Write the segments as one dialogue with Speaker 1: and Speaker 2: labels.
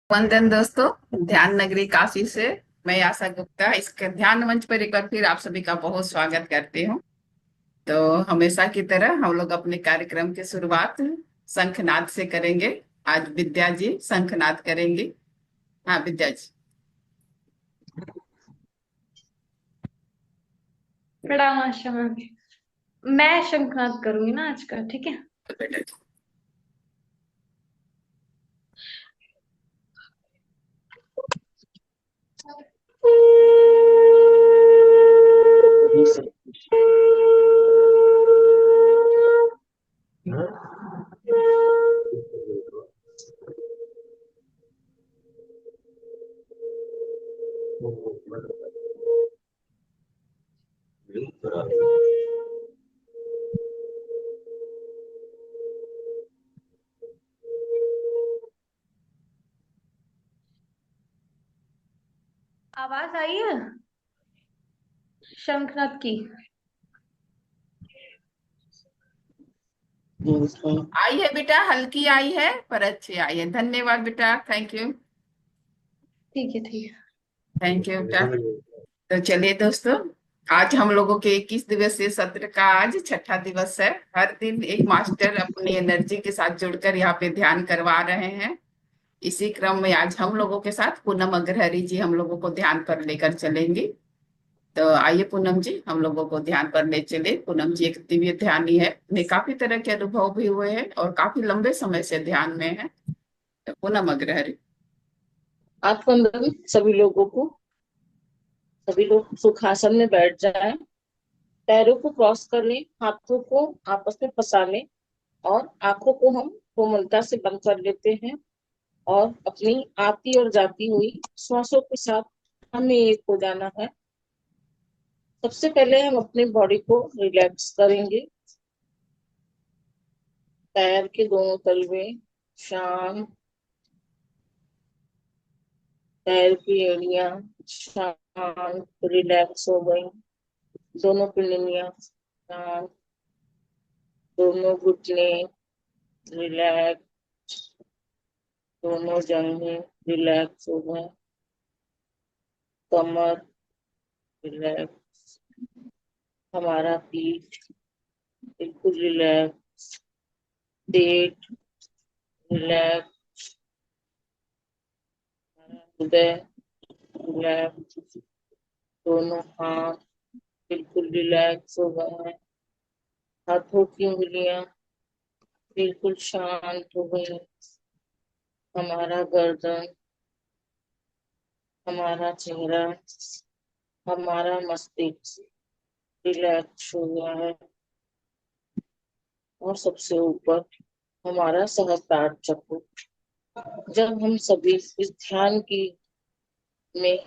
Speaker 1: वंदन दोस्तों, ध्यान नगरी काशी से मैं आशा गुप्ता इसके ध्यान मंच पर एक बार फिर आप सभी का बहुत स्वागत करती हूँ। तो हमेशा की तरह हम लोग अपने कार्यक्रम की शुरुआत शंखनाद से करेंगे। आज विद्या जी शंखनाद करेंगी। हाँ विद्या जी।
Speaker 2: प्रणाम आशा मैम। मैं शंखनाद करूंगी ना आज का, ठीक है।
Speaker 1: तो बेटा जी।
Speaker 2: आवाज आई है शंखनाद की?
Speaker 1: आई है बेटा, हल्की आई है पर अच्छी आई है। धन्यवाद बेटा, थैंक यू।
Speaker 2: ठीक है, ठीक है।
Speaker 1: थैंक यू बेटा। तो चलिए दोस्तों, आज हम लोगों के 21 दिवसीय सत्र का आज छठा दिवस है। हर दिन एक मास्टर अपनी एनर्जी के साथ जुड़कर यहाँ पे ध्यान करवा रहे हैं। इसी क्रम में आज हम लोगों के साथ पूनम अग्रहरि जी हम लोगों को ध्यान पर लेकर चलेंगी। तो आइए पूनम जी हम लोगों को ध्यान पर ले चले। पूनम जी एक दिव्य ध्यानी है, उन्हें काफी तरह के अनुभव भी हुए हैं और काफी लंबे समय से ध्यान में है। तो पूनम अग्रहरि।
Speaker 3: आत्मबंधन सभी लोग सुखासन में बैठ जाएं। पैरों को क्रॉस कर लें, हाथों को आपस में फंसा लें और आंखों को हम कोमलता से बंद कर लेते हैं। और अपनी आती और जाती हुई श्वासों के साथ हमें एक हो जाना है। सबसे पहले हम अपनी बॉडी को रिलैक्स करेंगे। पैर के दोनों तलवे शांत, पैर की एड़ियां शांत रिलैक्स हो गई। दोनों पिंडलियां शांत, दोनों घुटने रिलैक्स, दोनों जंघें रिलैक्स हो गए। कमर रिलैक्स, हमारा पीठ बिल्कुल रिलैक्स, पेट रिलैक्स, हमारा हृदय रिलैक्स, दोनों हाथ बिल्कुल रिलैक्स हो गए हैं। हाथों की उंगलियां बिल्कुल शांत हो गई। हमारा गर्दन, हमारा चेहरा, हमारा मस्तिष्क रिलैक्स हो गया है। और सबसे ऊपर हमारा सहस्त्रार चक्र। जब हम सभी इस ध्यान की में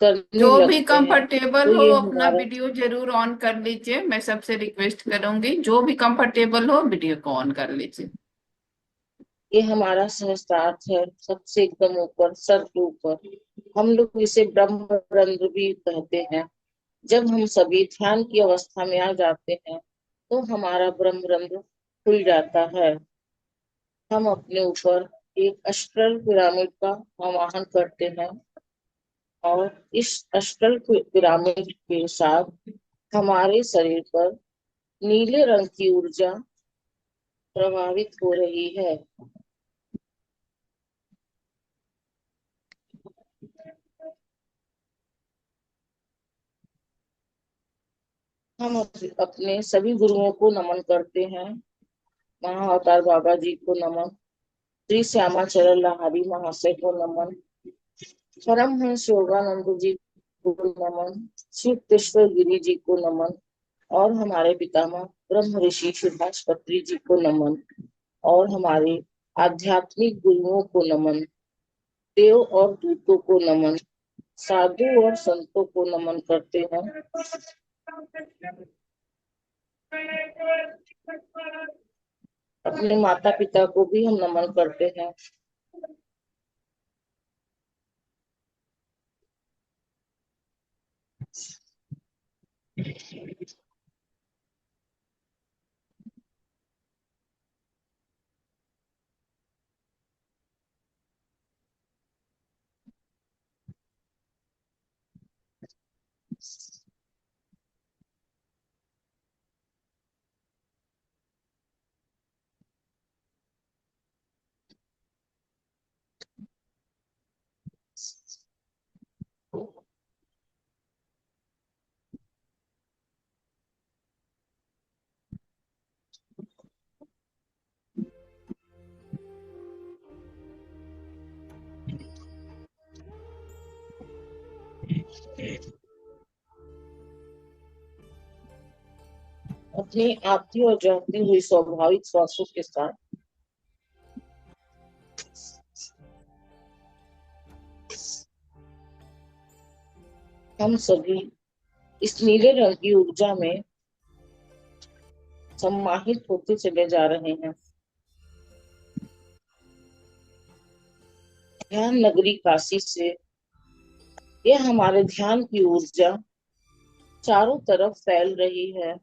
Speaker 3: करने
Speaker 1: जो भी
Speaker 3: लगते हैं
Speaker 1: कंफर्टेबल
Speaker 3: तो
Speaker 1: हो
Speaker 3: ये
Speaker 1: अपना
Speaker 3: हमारा
Speaker 1: वीडियो जरूर ऑन कर लीजिए। मैं सबसे रिक्वेस्ट करूंगी, जो भी कंफर्टेबल हो वीडियो को ऑन कर लीजिए।
Speaker 3: ये हमारा सहस्त्रार है, सबसे एकदम ऊपर, सर के ऊपर। हम लोग इसे ब्रह्म रंध्र भी कहते हैं। जब हम सभी ध्यान की अवस्था में आ जाते हैं तो हमारा ब्रह्म रंध्र खुल जाता है। हम अपने ऊपर एक अष्टल पिरामिड का आवाहन करते हैं और इस अष्टल पिरामिड के साथ हमारे शरीर पर नीले रंग की ऊर्जा प्रभावित हो रही है। हम अपने सभी गुरुओं को नमन करते हैं। महाअवतार बाबा जी को नमन, श्री श्यामाचरण लाहिड़ी महाशय को नमन, परमहंस योगानंद जी को नमन, श्री कृष्ण गिरी जी को नमन और हमारे पितामह ब्रह्म ऋषि सुभाष पत्री जी को नमन और हमारे आध्यात्मिक गुरुओं को नमन, देव और दूतों को नमन, साधु और संतों को नमन करते हैं। अपने माता पिता को भी हम नमन करते हैं। अपनी आती और जाती हुई स्वाभाविक श्वासों के साथ हम सभी इस नीले रंग की ऊर्जा में सम्माहित होते चले जा रहे हैं। ध्यान नगरी काशी से यह हमारे ध्यान की ऊर्जा चारों तरफ फैल रही है।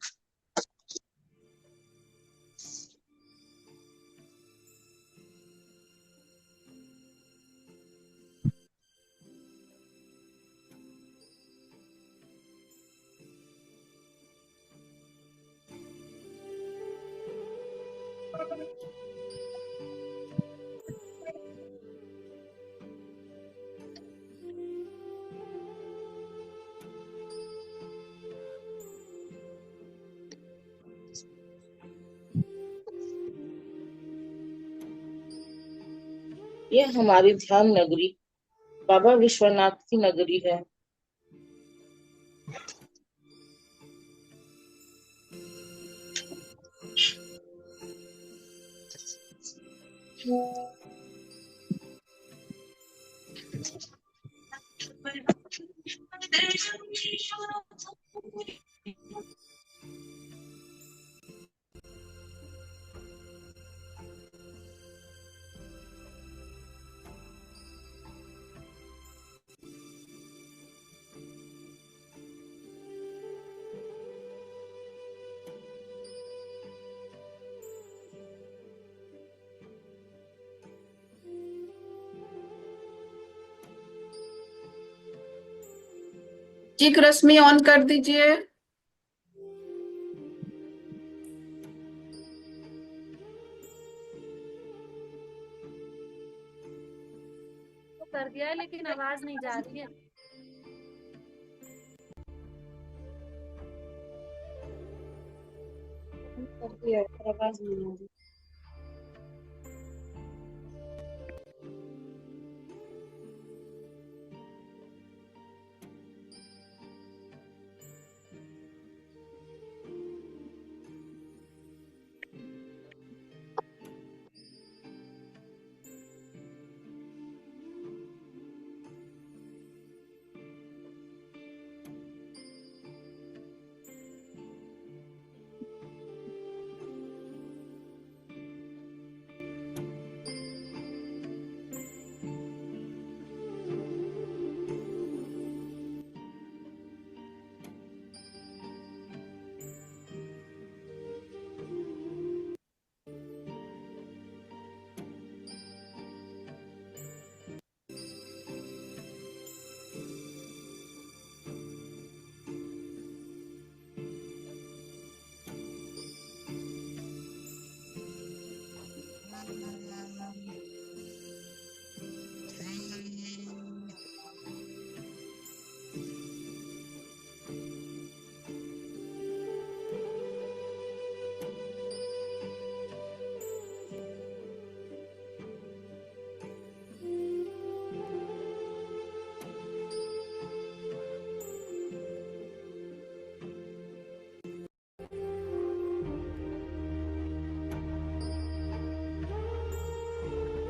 Speaker 3: यह हमारी ध्यान नगरी बाबा विश्वनाथ की नगरी है।
Speaker 1: चिक रश्मि ऑन कर दीजिए।
Speaker 4: तो कर दिया है लेकिन आवाज नहीं जा रही है। कर दिया पर आवाज नहीं आ रही।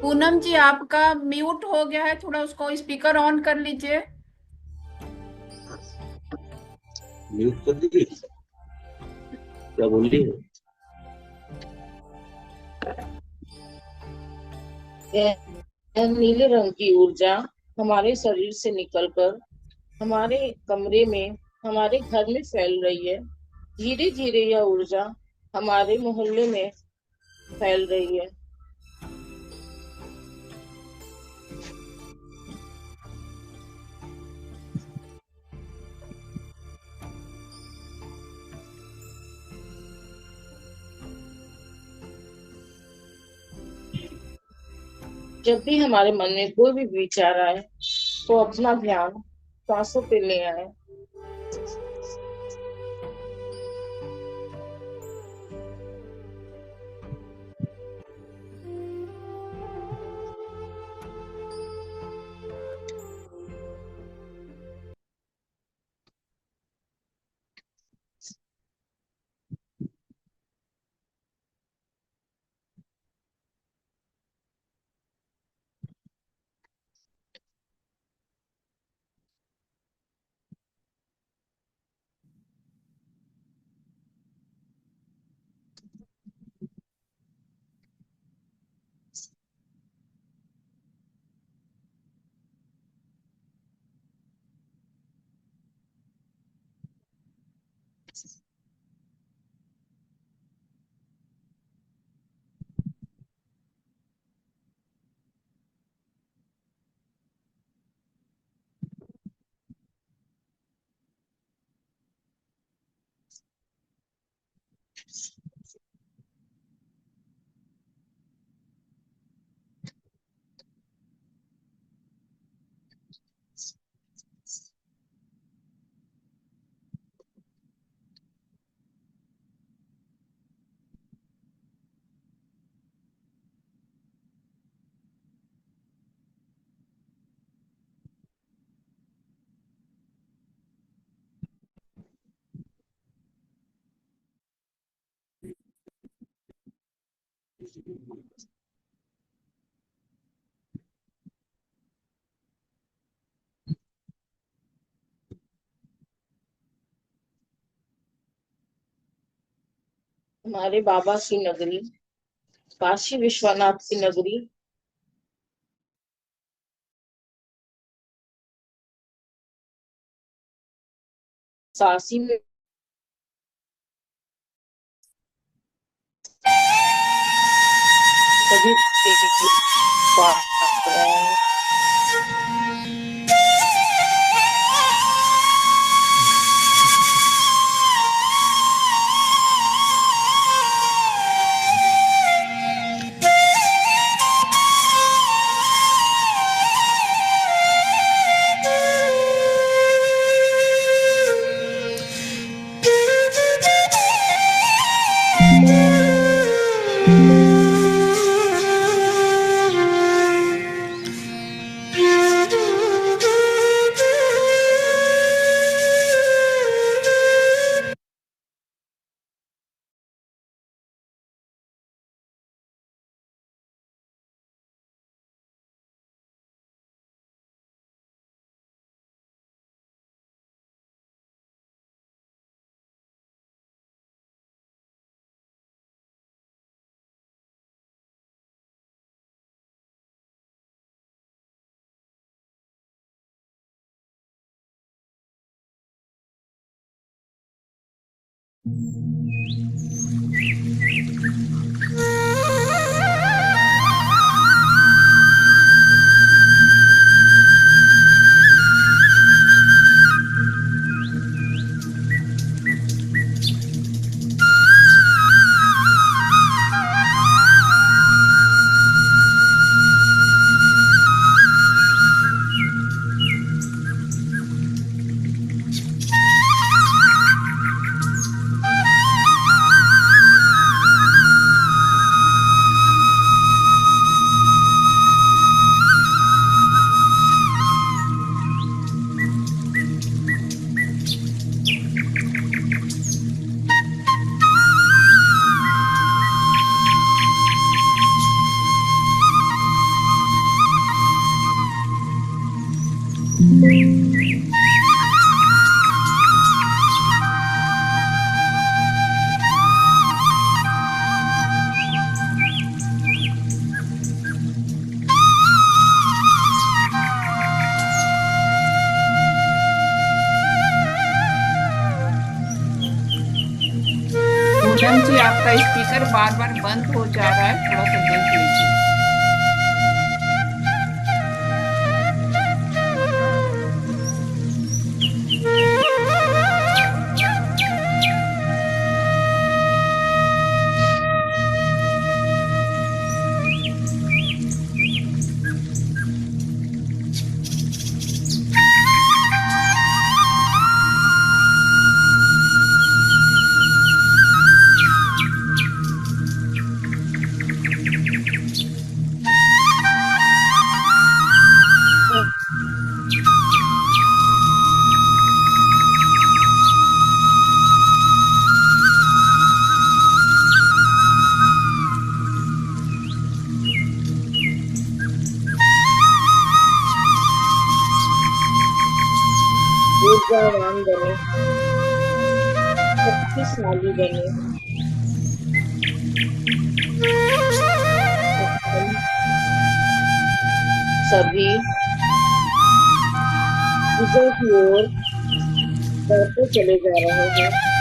Speaker 1: पूनम जी आपका म्यूट हो गया है, थोड़ा उसको स्पीकर ऑन कर लीजिए।
Speaker 5: म्यूट कर दीजिए। क्या बोल रही है?
Speaker 3: यह नीले रंग की ऊर्जा हमारे शरीर से निकलकर हमारे कमरे में, हमारे घर में फैल रही है। धीरे धीरे यह ऊर्जा हमारे मोहल्ले में फैल रही है। जब भी हमारे मन में कोई भी विचार आए तो अपना ध्यान सांसों पे ले आए। हमारे बाबा की नगरी, काशी विश्वनाथ की नगरी, काशी में सभी
Speaker 1: पूनम जी, आपका स्पीकर बार बार बंद हो जा रहा है, थोड़ा सा देख लीजिए।
Speaker 3: ऊर्जावान बने, शक्तिशाली बने। हम सभी विजय की ओर बढ़ते चले जा रहे हैं।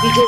Speaker 3: विजय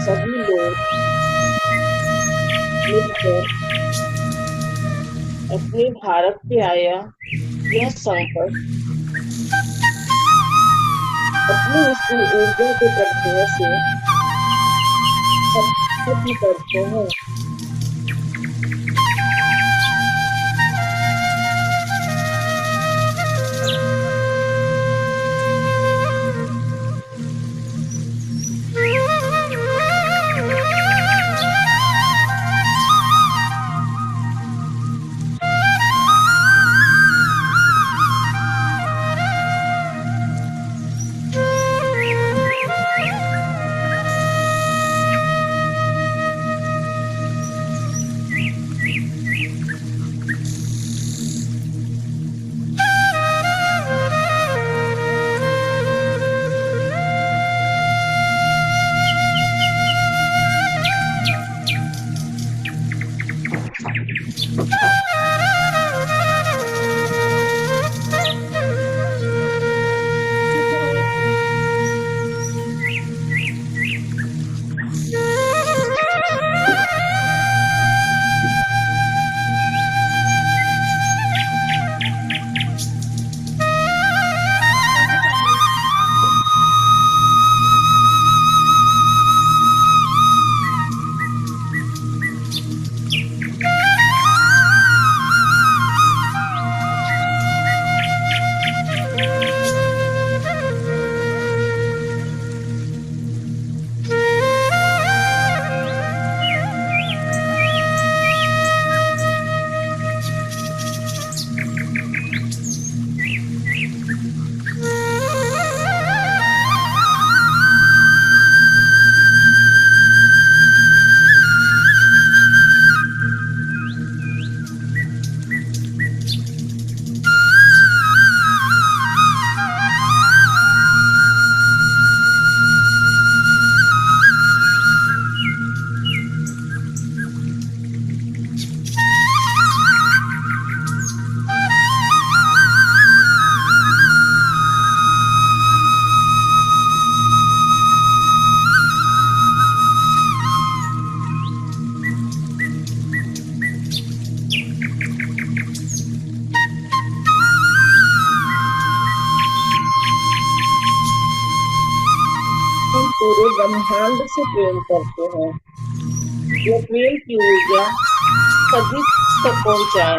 Speaker 3: सभी लोग मिलकर अपने भारत पे आया यह संकट अपनी इस ऊर्जा के प्रभाव से खत्म करते हैं। ब्रह्मांड से प्रेम करते हैं। यह प्रेम की ऊर्जा सभी तक पहुंचाए।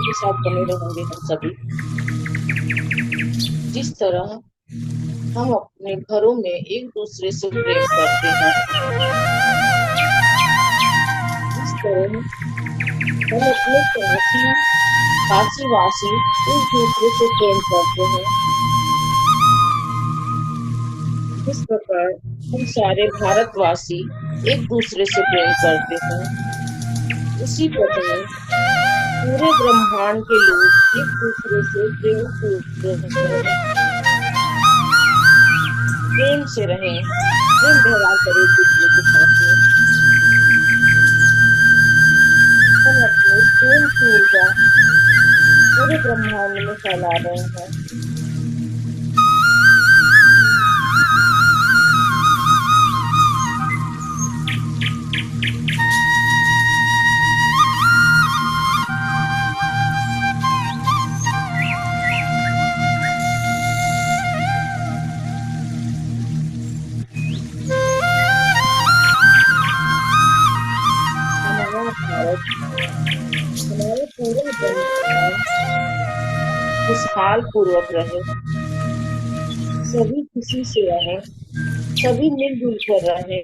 Speaker 3: के साथ बने रहेंगे हम सभी। जिस तरह हम अपने घरों में एक दूसरे से प्रेम करते हैं, जिस तरह हम अपने काशीवासी एक दूसरे से प्रेम करते हैं, जिस प्रकार हम सारे भारतवासी एक दूसरे से प्रेम करते हैं, उसी प्रकार पूरे ब्रह्मांड के लोग एक दूसरे से प्रेम से रहें, प्रेम व्यवहार करें एक दूसरे के साथ में। हम अपने प्रेम की ऊर्जा पूरे ब्रह्मांड में फैला रहे हैं। हमारे पूरे ब्रह्मांड खुशहाल पूर्वक रहे, सभी खुशी से रहे, सभी मिलजुल कर रहे।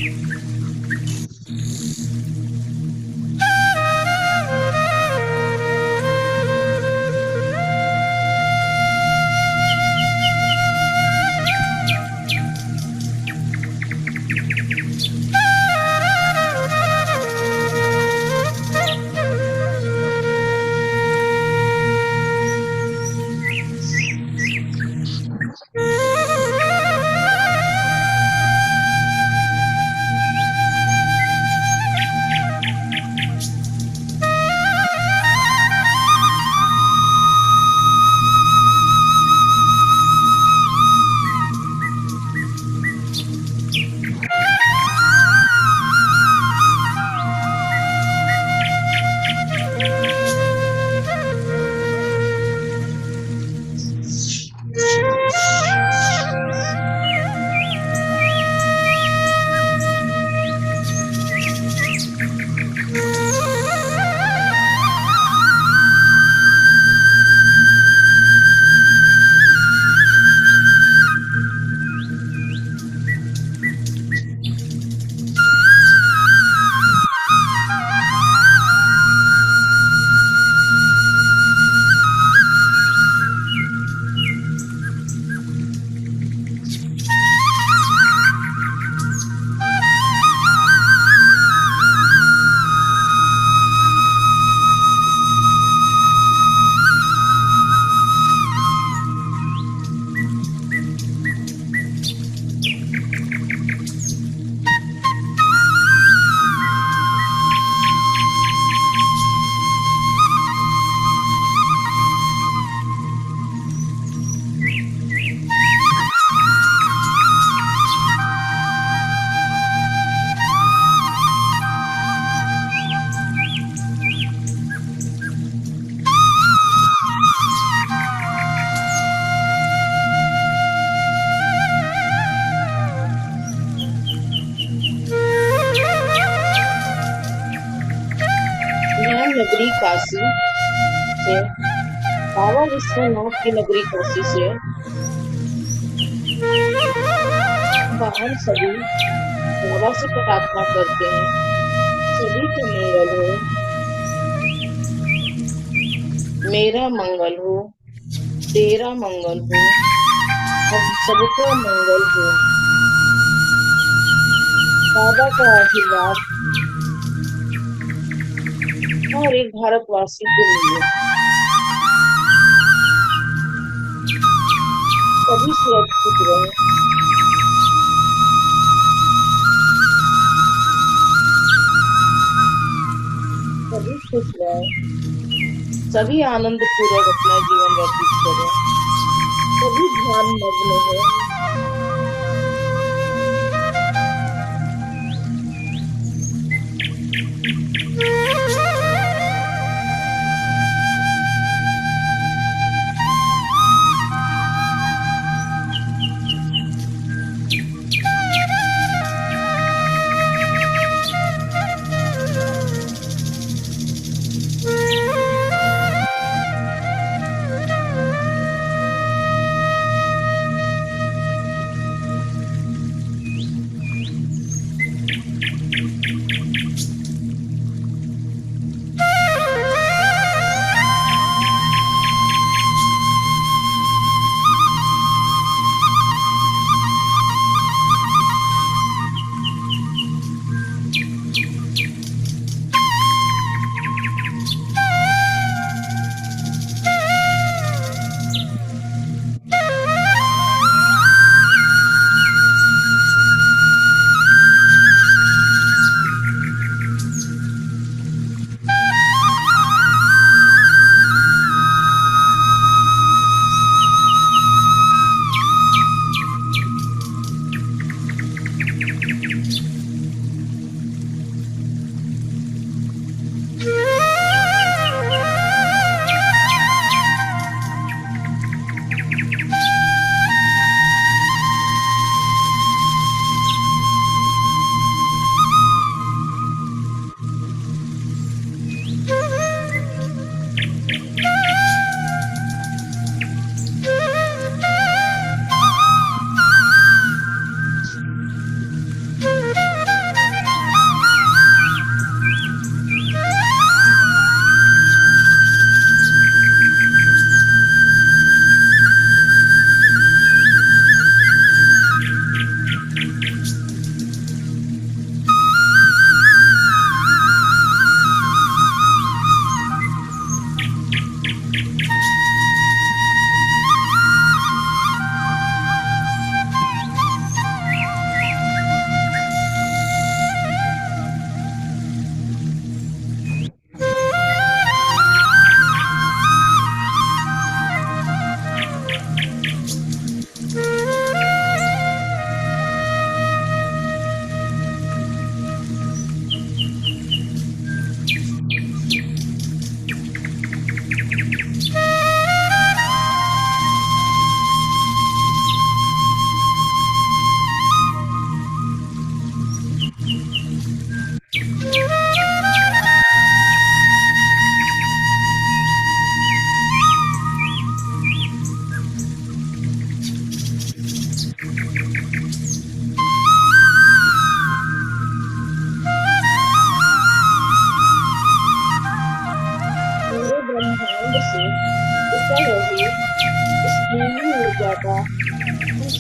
Speaker 3: यह नगरी काशी से बाबा विश्वनाथ की नगरी काशी से बाहर सभी बाबा से प्रार्थना करते हैं, सभी का मंगल हो, मेरा मंगल हो, तेरा मंगल हो, हम सबका मंगल हो। बाबा का आशीर्वाद हर एक भारतवासी को मिले, सभी सुरक्षित रहे, सभी खुश रहे, सभी आनंद पूर्वक अपना जीवन व्यतीत करें, सभी ध्यान मग्न हो।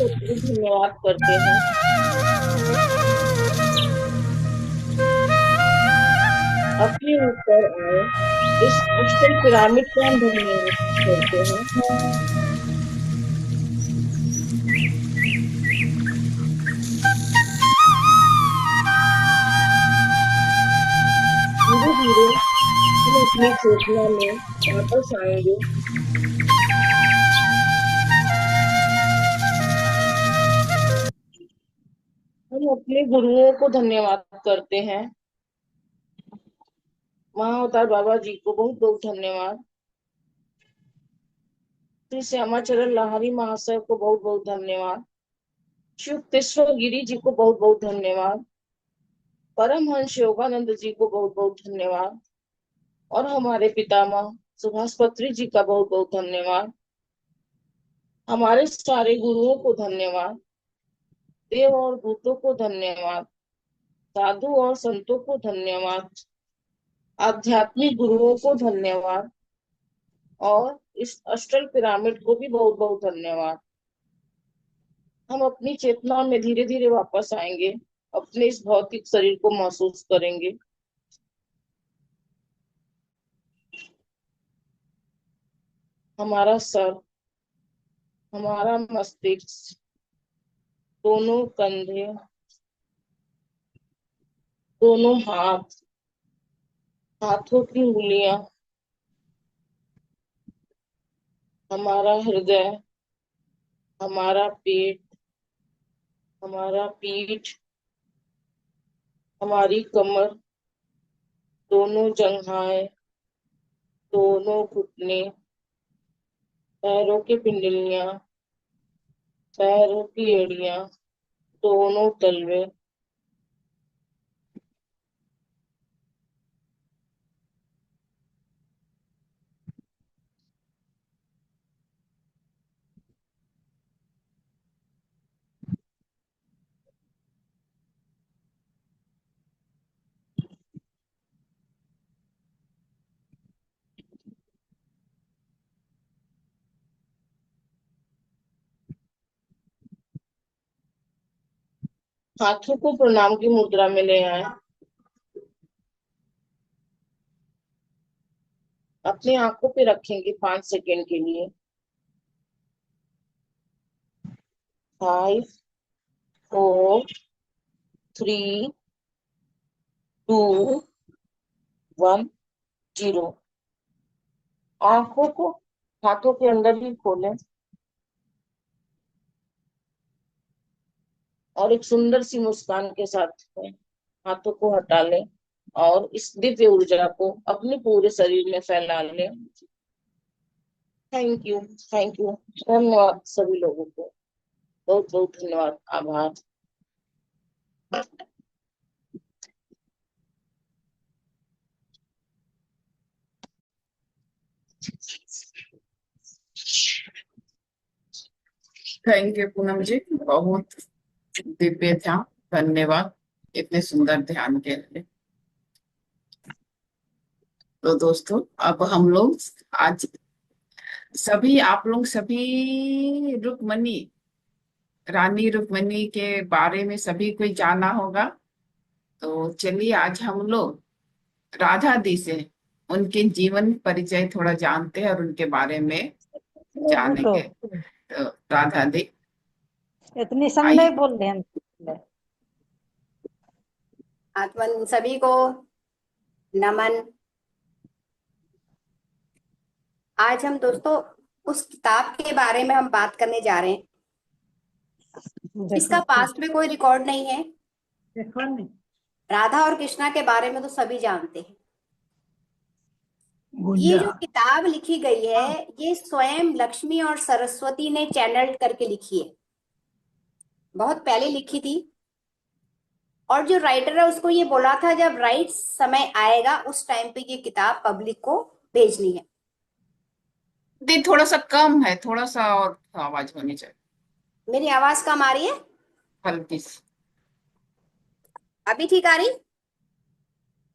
Speaker 3: सतगुरु धन्यवाद करते हैं। अपने ऊपर आए इस अष्टल पिरामिड को हम धन्यवाद करते हैं। धीरे धीरे हम अपनी चेतना में वापस आएंगे। हम अपने गुरुओं को धन्यवाद करते हैं। महाअवतार बाबा जी को बहुत बहुत धन्यवाद। श्री श्यामाचरण लाहिरी महाशय को बहुत बहुत धन्यवाद। युक्तेश्वर गिरी जी को बहुत बहुत धन्यवाद। परमहंस योगानंद जी को बहुत बहुत धन्यवाद। और हमारे पितामह सुभाष पत्री जी का बहुत बहुत धन्यवाद। हमारे सारे गुरुओं को धन्यवाद। देव और दूतों को धन्यवाद। साधु और संतों को धन्यवाद। आध्यात्मिक गुरुओं को धन्यवाद। और इस अष्टल पिरामिड को भी बहुत बहुत धन्यवाद। हम अपनी चेतना में धीरे धीरे वापस आएंगे। अपने इस भौतिक शरीर को महसूस करेंगे। हमारा सर, हमारा मस्तिष्क, दोनों कंधे, दोनों हाथ, हाथों की उंगलियां, हमारा हृदय, हमारा पेट, हमारा पीठ, हमारी कमर, दोनों जंघाएं, दोनों घुटने, पैरों की पिंडलियां, पैरों की एड़ियां, दोनों तलवे, हाथों को प्रणाम की मुद्रा में ले आए। अपनी आंखों पे रखेंगे 5 सेकेंड के लिए। 5, 4, 3, 2, 1, 0। आंखों को हाथों के अंदर ही खोलें और एक सुंदर सी मुस्कान के साथ हाथों को हटा लें और इस दिव्य ऊर्जा को अपने पूरे शरीर में फैला लें। थैंक यू, थैंक यू, धन्यवाद सभी लोगों को, बहुत बहुत धन्यवाद, आभार।
Speaker 1: थैंक यू पूनम जी, बहुत दिव्य था, धन्यवाद इतने सुंदर ध्यान के लिए। तो दोस्तों अब हम लोग आज सभी, आप लोग सभी रुक्मणी, रानी रुक्मणी के बारे में सभी को जाना होगा। तो चलिए आज हम लोग राधा दी से उनके जीवन परिचय थोड़ा जानते हैं और उनके बारे में जानेंगे। तो राधा दी
Speaker 6: इतनी संग
Speaker 1: आइए।
Speaker 6: नहीं बोल रहे हैं।
Speaker 7: आत्मन सभी को नमन। आज हम दोस्तों उस किताब के बारे में हम बात करने जा रहे हैं। इसका पास्ट में कोई रिकॉर्ड नहीं है। राधा और कृष्णा के बारे में तो सभी जानते हैं। ये जो किताब लिखी गई है ये स्वयं लक्ष्मी और सरस्वती ने चैनल करके लिखी है। बहुत पहले लिखी थी और जो राइटर है उसको ये बोला था जब राइट समय आएगा उस टाइम पे ये किताब पब्लिक को भेजनी है।
Speaker 1: दी थोड़ा सा कम है, थोड़ा सा और आवाज होनी चाहिए।
Speaker 7: मेरी आवाज कम आ रही है?
Speaker 1: हल्की सी।
Speaker 7: अभी ठीक आ रही?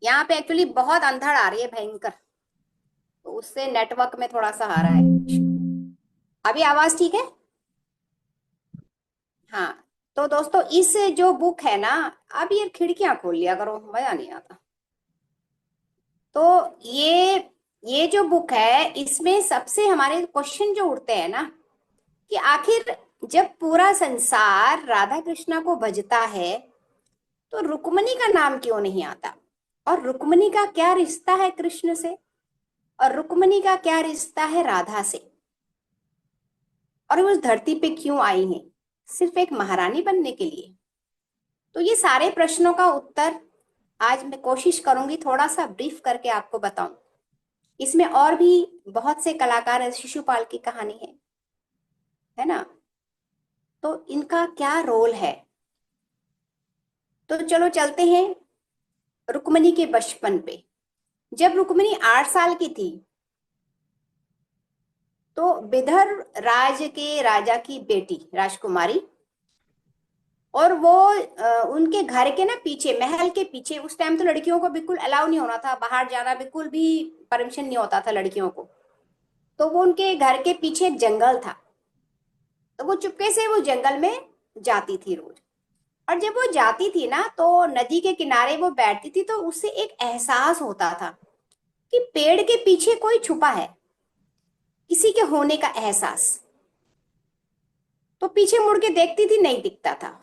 Speaker 7: यहाँ पे एक्चुअली बहुत अंधड़ आ रही है, भयंकर, तो उससे नेटवर्क में थोड़ा सा आ रहा है। अभी आवाज ठीक है? हाँ, तो दोस्तों इस जो बुक है ना, अब ये खिड़कियां खोल लिया करो, मजा नहीं आता। तो ये जो बुक है, इसमें सबसे हमारे क्वेश्चन जो उठते हैं ना, कि आखिर जब पूरा संसार राधा कृष्णा को भजता है तो रुक्मणी का नाम क्यों नहीं आता, और रुक्मणी का क्या रिश्ता है कृष्ण से, और रुक्मणी का क्या रिश्ता है राधा से, और वो उस धरती पे क्यों आई हैं, सिर्फ एक महारानी बनने के लिए। तो ये सारे प्रश्नों का उत्तर आज मैं कोशिश करूंगी थोड़ा सा ब्रीफ करके आपको बताऊं। इसमें और भी बहुत से कलाकार हैं, शिशुपाल की कहानी है ना, तो इनका क्या रोल है। तो चलो चलते हैं रुक्मणी के बचपन पे। जब रुक्मणी 8 साल की थी तो विदर्भ राज के राजा की बेटी राजकुमारी, और वो उनके घर के ना पीछे, महल के पीछे, उस टाइम तो लड़कियों को बिल्कुल अलाउ नहीं होना था, बाहर जाना बिल्कुल भी परमिशन नहीं होता था लड़कियों को। तो वो उनके घर के पीछे एक जंगल था, तो वो चुपके से वो जंगल में जाती थी रोज। और जब वो जाती थी ना तो नदी के किनारे वो बैठती थी, तो उससे एक एहसास होता था कि पेड़ के पीछे कोई छुपा है, किसी के होने का एहसास। तो पीछे मुड़ के देखती थी, नहीं दिखता था।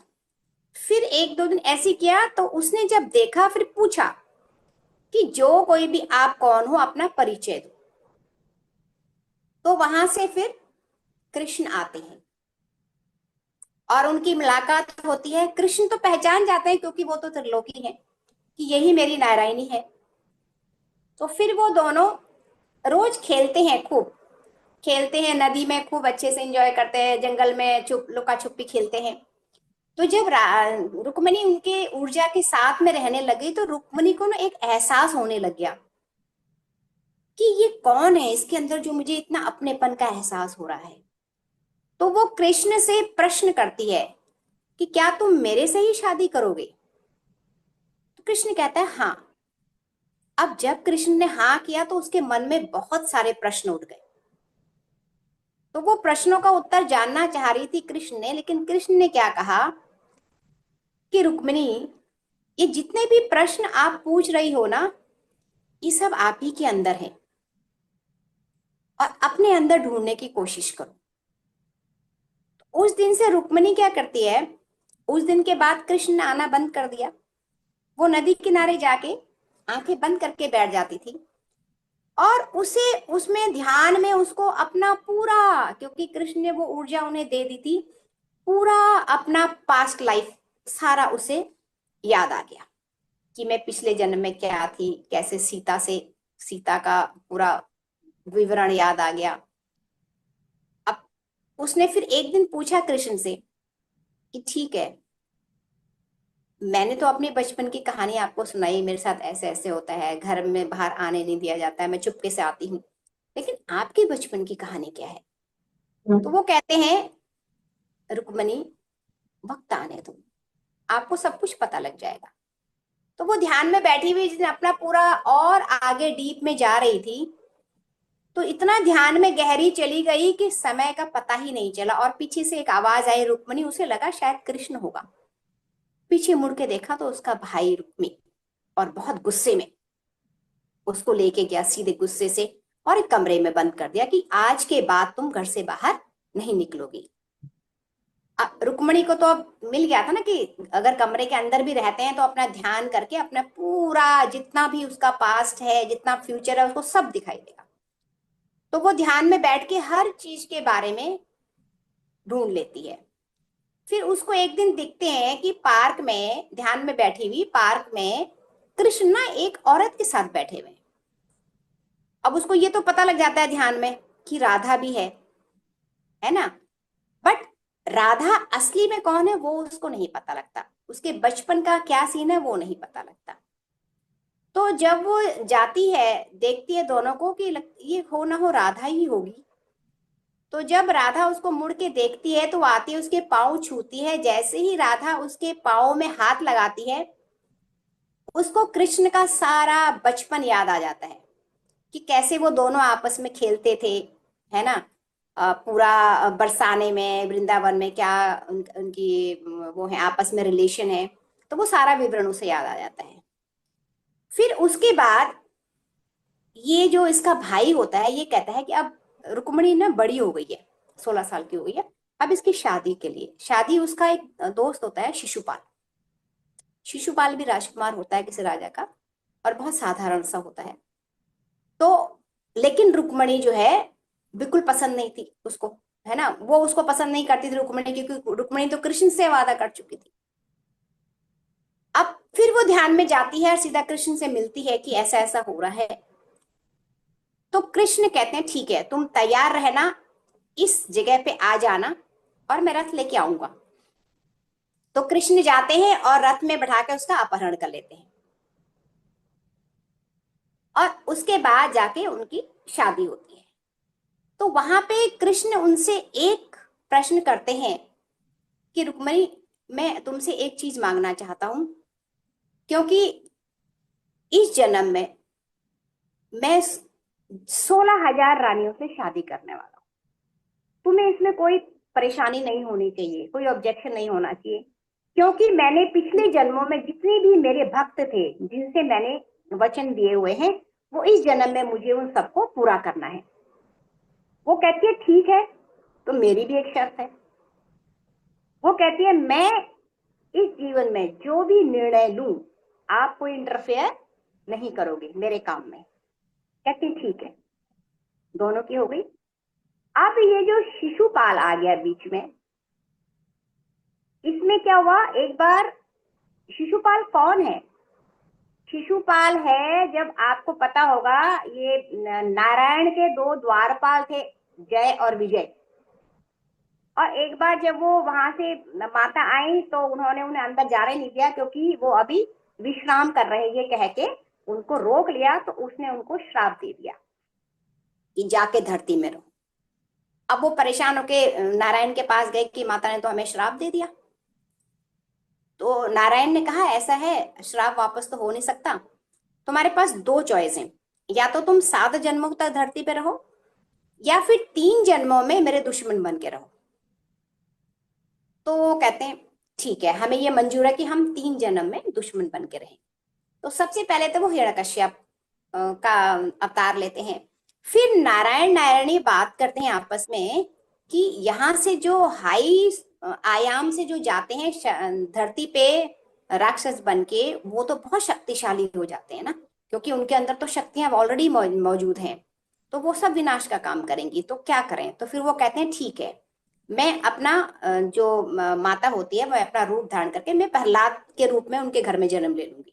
Speaker 7: फिर एक दो दिन ऐसे किया तो उसने जब देखा, फिर पूछा कि जो कोई भी आप कौन हो, अपना परिचय दो। तो वहां से फिर कृष्ण आते हैं और उनकी मुलाकात होती है। कृष्ण तो पहचान जाते हैं क्योंकि वो तो त्रिलोकी है कि यही मेरी नारायणी है। तो फिर वो दोनों रोज खेलते हैं, खूब खेलते हैं, नदी में खूब अच्छे से एंजॉय करते हैं, जंगल में लुका छुपी खेलते हैं। तो जब रुक्मणी उनके ऊर्जा के साथ में रहने लगी तो रुक्मणी को ना एक एहसास होने लग गया कि ये कौन है इसके अंदर जो मुझे इतना अपनेपन का एहसास हो रहा है। तो वो कृष्ण से प्रश्न करती है कि क्या तुम मेरे से ही शादी करोगे। तो कृष्ण कहता है हाँ। अब जब कृष्ण ने हाँ किया तो उसके मन में बहुत सारे प्रश्न उठ गए। तो वो प्रश्नों का उत्तर जानना चाह रही थी कृष्ण ने, लेकिन कृष्ण ने क्या कहा कि रुक्मिणी, ये जितने भी प्रश्न आप पूछ रही हो ना, ये सब आप ही के अंदर है, और अपने अंदर ढूंढने की कोशिश करो। तो उस दिन से रुक्मिणी क्या करती है, उस दिन के बाद कृष्ण ने आना बंद कर दिया। वो नदी किनारे जाके आंखें बंद करके बैठ जाती थी, और उसे उसमें ध्यान में उसको अपना पूरा, क्योंकि कृष्ण ने वो ऊर्जा उन्हें दे दी थी, पूरा अपना पास्ट लाइफ सारा उसे याद आ गया कि मैं पिछले जन्म में क्या थी, कैसे सीता का पूरा विवरण याद आ गया। अब उसने फिर एक दिन पूछा कृष्ण से कि ठीक है, मैंने तो अपने बचपन की कहानी आपको सुनाई, मेरे साथ ऐसे ऐसे होता है, घर में बाहर आने नहीं दिया जाता है, मैं चुपके से आती हूँ, लेकिन आपके बचपन की कहानी क्या है। तो वो कहते हैं रुक्मणी, वक्त आने दो, आपको सब कुछ पता लग जाएगा। तो वो ध्यान में बैठी हुई जिसने अपना पूरा और आगे डीप में जा रही थी, तो इतना ध्यान में गहरी चली गई कि समय का पता ही नहीं चला। और पीछे से एक आवाज आई रुक्मणी, उसे लगा शायद कृष्ण होगा। पीछे मुड़ के देखा तो उसका भाई रुक्मी, और बहुत गुस्से में उसको लेके गया सीधे गुस्से से, और एक कमरे में बंद कर दिया कि आज के बाद तुम घर से बाहर नहीं निकलोगी। अब रुक्मणी को तो अब मिल गया था ना कि अगर कमरे के अंदर भी रहते हैं तो अपना ध्यान करके अपना पूरा जितना भी उसका पास्ट है, जितना फ्यूचर है, उसको सब दिखाई देगा। तो वो ध्यान में बैठ के हर चीज के बारे में ढूंढ लेती है। फिर उसको एक दिन दिखते हैं कि पार्क में, ध्यान में बैठी हुई पार्क में, कृष्ण ना एक औरत के साथ बैठे हुए। अब उसको ये तो पता लग जाता है ध्यान में कि राधा भी है ना, बट राधा असली में कौन है वो उसको नहीं पता लगता, उसके बचपन का क्या सीन है वो नहीं पता लगता। तो जब वो जाती है, देखती है दोनों को कि ये हो ना हो राधा ही होगी। तो जब राधा उसको मुड़ के देखती है तो आती है, उसके पाँव छूती है। जैसे ही राधा उसके पाँव में हाथ लगाती है, उसको कृष्ण का सारा बचपन याद आ जाता है कि कैसे वो दोनों आपस में खेलते थे, है ना, पूरा बरसाने में, वृंदावन में क्या उनकी वो है, आपस में रिलेशन है, तो वो सारा विवरण उसे याद आ जाता है। फिर उसके बाद ये जो इसका भाई होता है, ये कहता है कि अब रुक्मिणी ना बड़ी हो गई है, 16 साल की हो गई है, अब इसकी शादी के लिए, शादी उसका एक दोस्त होता है शिशुपाल। शिशुपाल भी राजकुमार होता है किसी राजा का, और बहुत साधारण सा होता है। तो लेकिन रुक्मिणी जो है बिल्कुल पसंद नहीं थी उसको, है ना, वो उसको पसंद नहीं करती थी रुक्मिणी, क्योंकि रुक्मिणी तो कृष्ण से वादा कर चुकी थी। अब फिर वो ध्यान में जाती है और सीधा कृष्ण से मिलती है कि ऐसा ऐसा हो रहा है। तो कृष्ण कहते हैं ठीक है, तुम तैयार रहना, इस जगह पे आ जाना और मैं रथ लेके आऊंगा। तो कृष्ण जाते हैं और रथ में बैठा के उसका अपहरण कर लेते हैं, और उसके बाद जाके उनकी शादी होती है। तो वहां पे कृष्ण उनसे एक प्रश्न करते हैं कि रुक्मिणी, मैं तुमसे एक चीज मांगना चाहता हूं, क्योंकि इस जन्म में मैं 16,000 रानियों से शादी करने वाला हूं, तुम्हें इसमें कोई परेशानी नहीं होनी चाहिए, कोई ऑब्जेक्शन नहीं होना चाहिए, क्योंकि मैंने पिछले जन्मों में जितने भी मेरे भक्त थे जिनसे मैंने वचन दिए हुए हैं, वो इस जन्म में मुझे उन सबको पूरा करना है। वो कहती है ठीक है, तो मेरी भी एक शर्त है। वो कहती है मैं इस जीवन में जो भी निर्णय लूं, आप कोई इंटरफेयर नहीं करोगे मेरे काम में। कहती ठीक है, दोनों की हो गई। अब ये जो शिशुपाल आ गया बीच में, इसमें क्या हुआ, एक बार शिशुपाल कौन है? शिशुपाल है, जब आपको पता होगा, ये नारायण के 2 द्वारपाल थे, जय और विजय। और एक बार जब वो वहां से माता आई तो उन्होंने उन्हें अंदर जाने नहीं दिया, क्योंकि वो अभी विश्राम कर रहे ये कह के उनको रोक लिया। तो उसने उनको श्राप दे दिया कि जाके धरती में रहो। अब वो परेशान होके नारायण के पास गए कि माता ने तो हमें श्राप दे दिया। तो नारायण ने कहा ऐसा है, श्राप वापस तो हो नहीं सकता, तुम्हारे पास 2 चॉइस हैं, या तो तुम 7 जन्मों तक धरती पे रहो, या फिर 3 जन्मों में मेरे दुश्मन बन के रहो। तो वो कहते हैं ठीक है, हमें ये मंजूर है कि हम 3 जन्म में दुश्मन बन के रहें। तो सबसे पहले तो वो हिरण्यकश्यप का अवतार लेते हैं। फिर नारायण नारायणी बात करते हैं आपस में कि यहाँ से जो हाई आयाम से जो जाते हैं धरती पे राक्षस बन के, वो तो बहुत शक्तिशाली हो जाते हैं ना, क्योंकि उनके अंदर तो शक्तियां ऑलरेडी मौजूद हैं, तो वो सब विनाश का काम करेंगी। तो क्या करें? तो फिर वो कहते हैं ठीक है, मैं अपना जो माता होती है, वह अपना रूप धारण करके मैं प्रहलाद के रूप में उनके घर में जन्म ले लूंगी।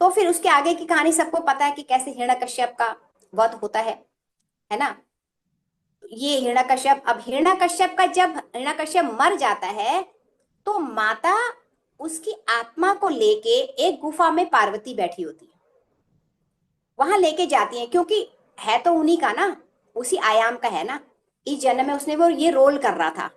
Speaker 7: तो फिर उसके आगे की कहानी सबको पता है कि कैसे हिरण्यकश्यप का वध होता है ना। ये हिरण्यकश्यप, अब हिरण्यकश्यप का जब हिरण्यकश्यप मर जाता है, तो माता उसकी आत्मा को लेके एक गुफा में पार्वती बैठी होती है, वहां लेके जाती है, क्योंकि है तो उन्हीं का ना, उसी आयाम का है ना, इस जन्म में उसने वो ये रोल कर रहा था।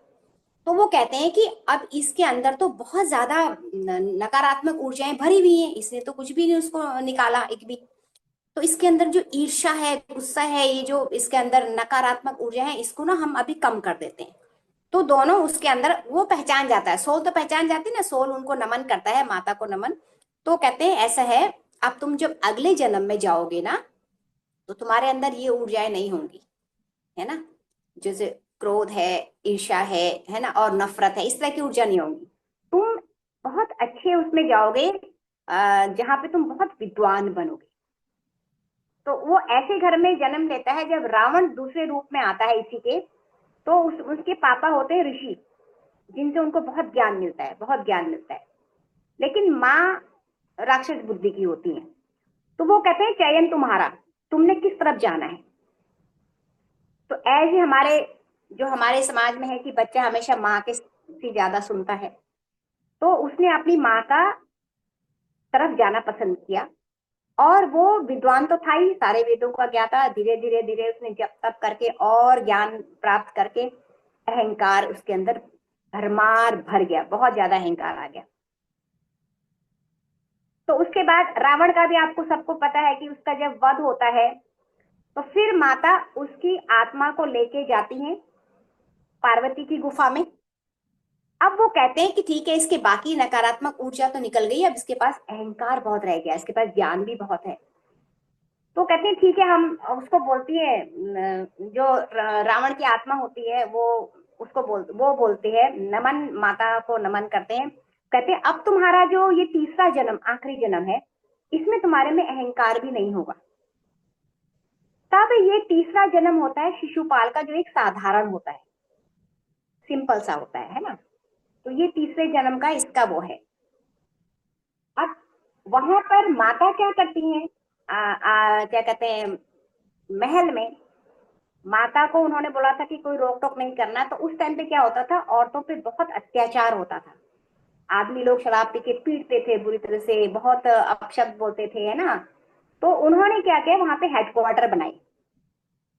Speaker 7: तो वो कहते हैं कि अब इसके अंदर तो बहुत ज्यादा नकारात्मक ऊर्जाएं भरी हुई हैं, इसने तो कुछ भी नहीं उसको निकाला एक भी। तो इसके अंदर जो ईर्ष्या है, गुस्सा है, ये जो इसके अंदर नकारात्मक ऊर्जा है, इसको ना हम अभी कम कर देते हैं। तो दोनों उसके अंदर वो पहचान जाता है, सोल तो पहचान जाती है ना, सोल उनको नमन करता है, माता को नमन। तो कहते हैं ऐसा है, अब तुम जब अगले जन्म में जाओगे ना, तो तुम्हारे अंदर ये ऊर्जाएं नहीं होंगी, है ना, जैसे क्रोध है, ईर्ष्या है ना, और नफरत है, इस तरह की ऊर्जा नहीं होगी। तुम बहुत अच्छे उसमें जाओगे जहां पे तुम बहुत विद्वान बनोगे। तो वो ऐसे घर में जन्म लेता है जब रावण दूसरे रूप में आता है इसी के। तो उसके पापा होते हैं ऋषि, जिनसे उनको बहुत ज्ञान मिलता है, बहुत ज्ञान मिलता है। लेकिन माँ राक्षस बुद्धि की होती है। तो वो कहते हैं चयन तुम्हारा, तुमने किस तरफ जाना है। तो ऐसे हमारे समाज में है कि बच्चा हमेशा माँ के से ज्यादा सुनता है, तो उसने अपनी माँ का तरफ जाना पसंद किया। और वो विद्वान तो था ही, सारे वेदों का ज्ञाता। धीरे धीरे धीरे उसने जप तप करके और ज्ञान प्राप्त करके अहंकार उसके अंदर भरमार भर गया, बहुत ज्यादा अहंकार आ गया। तो उसके बाद रावण का भी आपको सबको पता है कि उसका जब वध होता है, तो फिर माता उसकी आत्मा को लेके जाती हैं पार्वती की गुफा में। अब वो कहते हैं कि ठीक है, इसके बाकी नकारात्मक ऊर्जा तो निकल गई, अब इसके पास अहंकार बहुत रह गया, इसके पास ज्ञान भी बहुत है। तो कहते हैं ठीक है, हम उसको बोलती है जो रावण की आत्मा होती है वो वो बोलती है, नमन, माता को नमन करते हैं। कहते हैं अब तुम्हारा जो ये तीसरा जन्म, आखिरी जन्म है, इसमें तुम्हारे में अहंकार भी नहीं होगा। तब ये तीसरा जन्म होता है शिशुपाल का, जो एक साधारण होता है, सिंपल सा होता है ना। तो ये तीसरे जन्म का इसका वो है। अब वहां पर माता क्या करती हैं, क्या कहते हैं, महल में माता को उन्होंने बोला था कि कोई रोक टोक नहीं करना। तो उस टाइम पे क्या होता था, औरतों पे बहुत अत्याचार होता था। आदमी लोग शराब पी के पीटते थे बुरी तरह से, बहुत अपशब्द बोलते थे, है ना। तो उन्होंने क्या किया, वहां पे हेडक्वार्टर बनाई,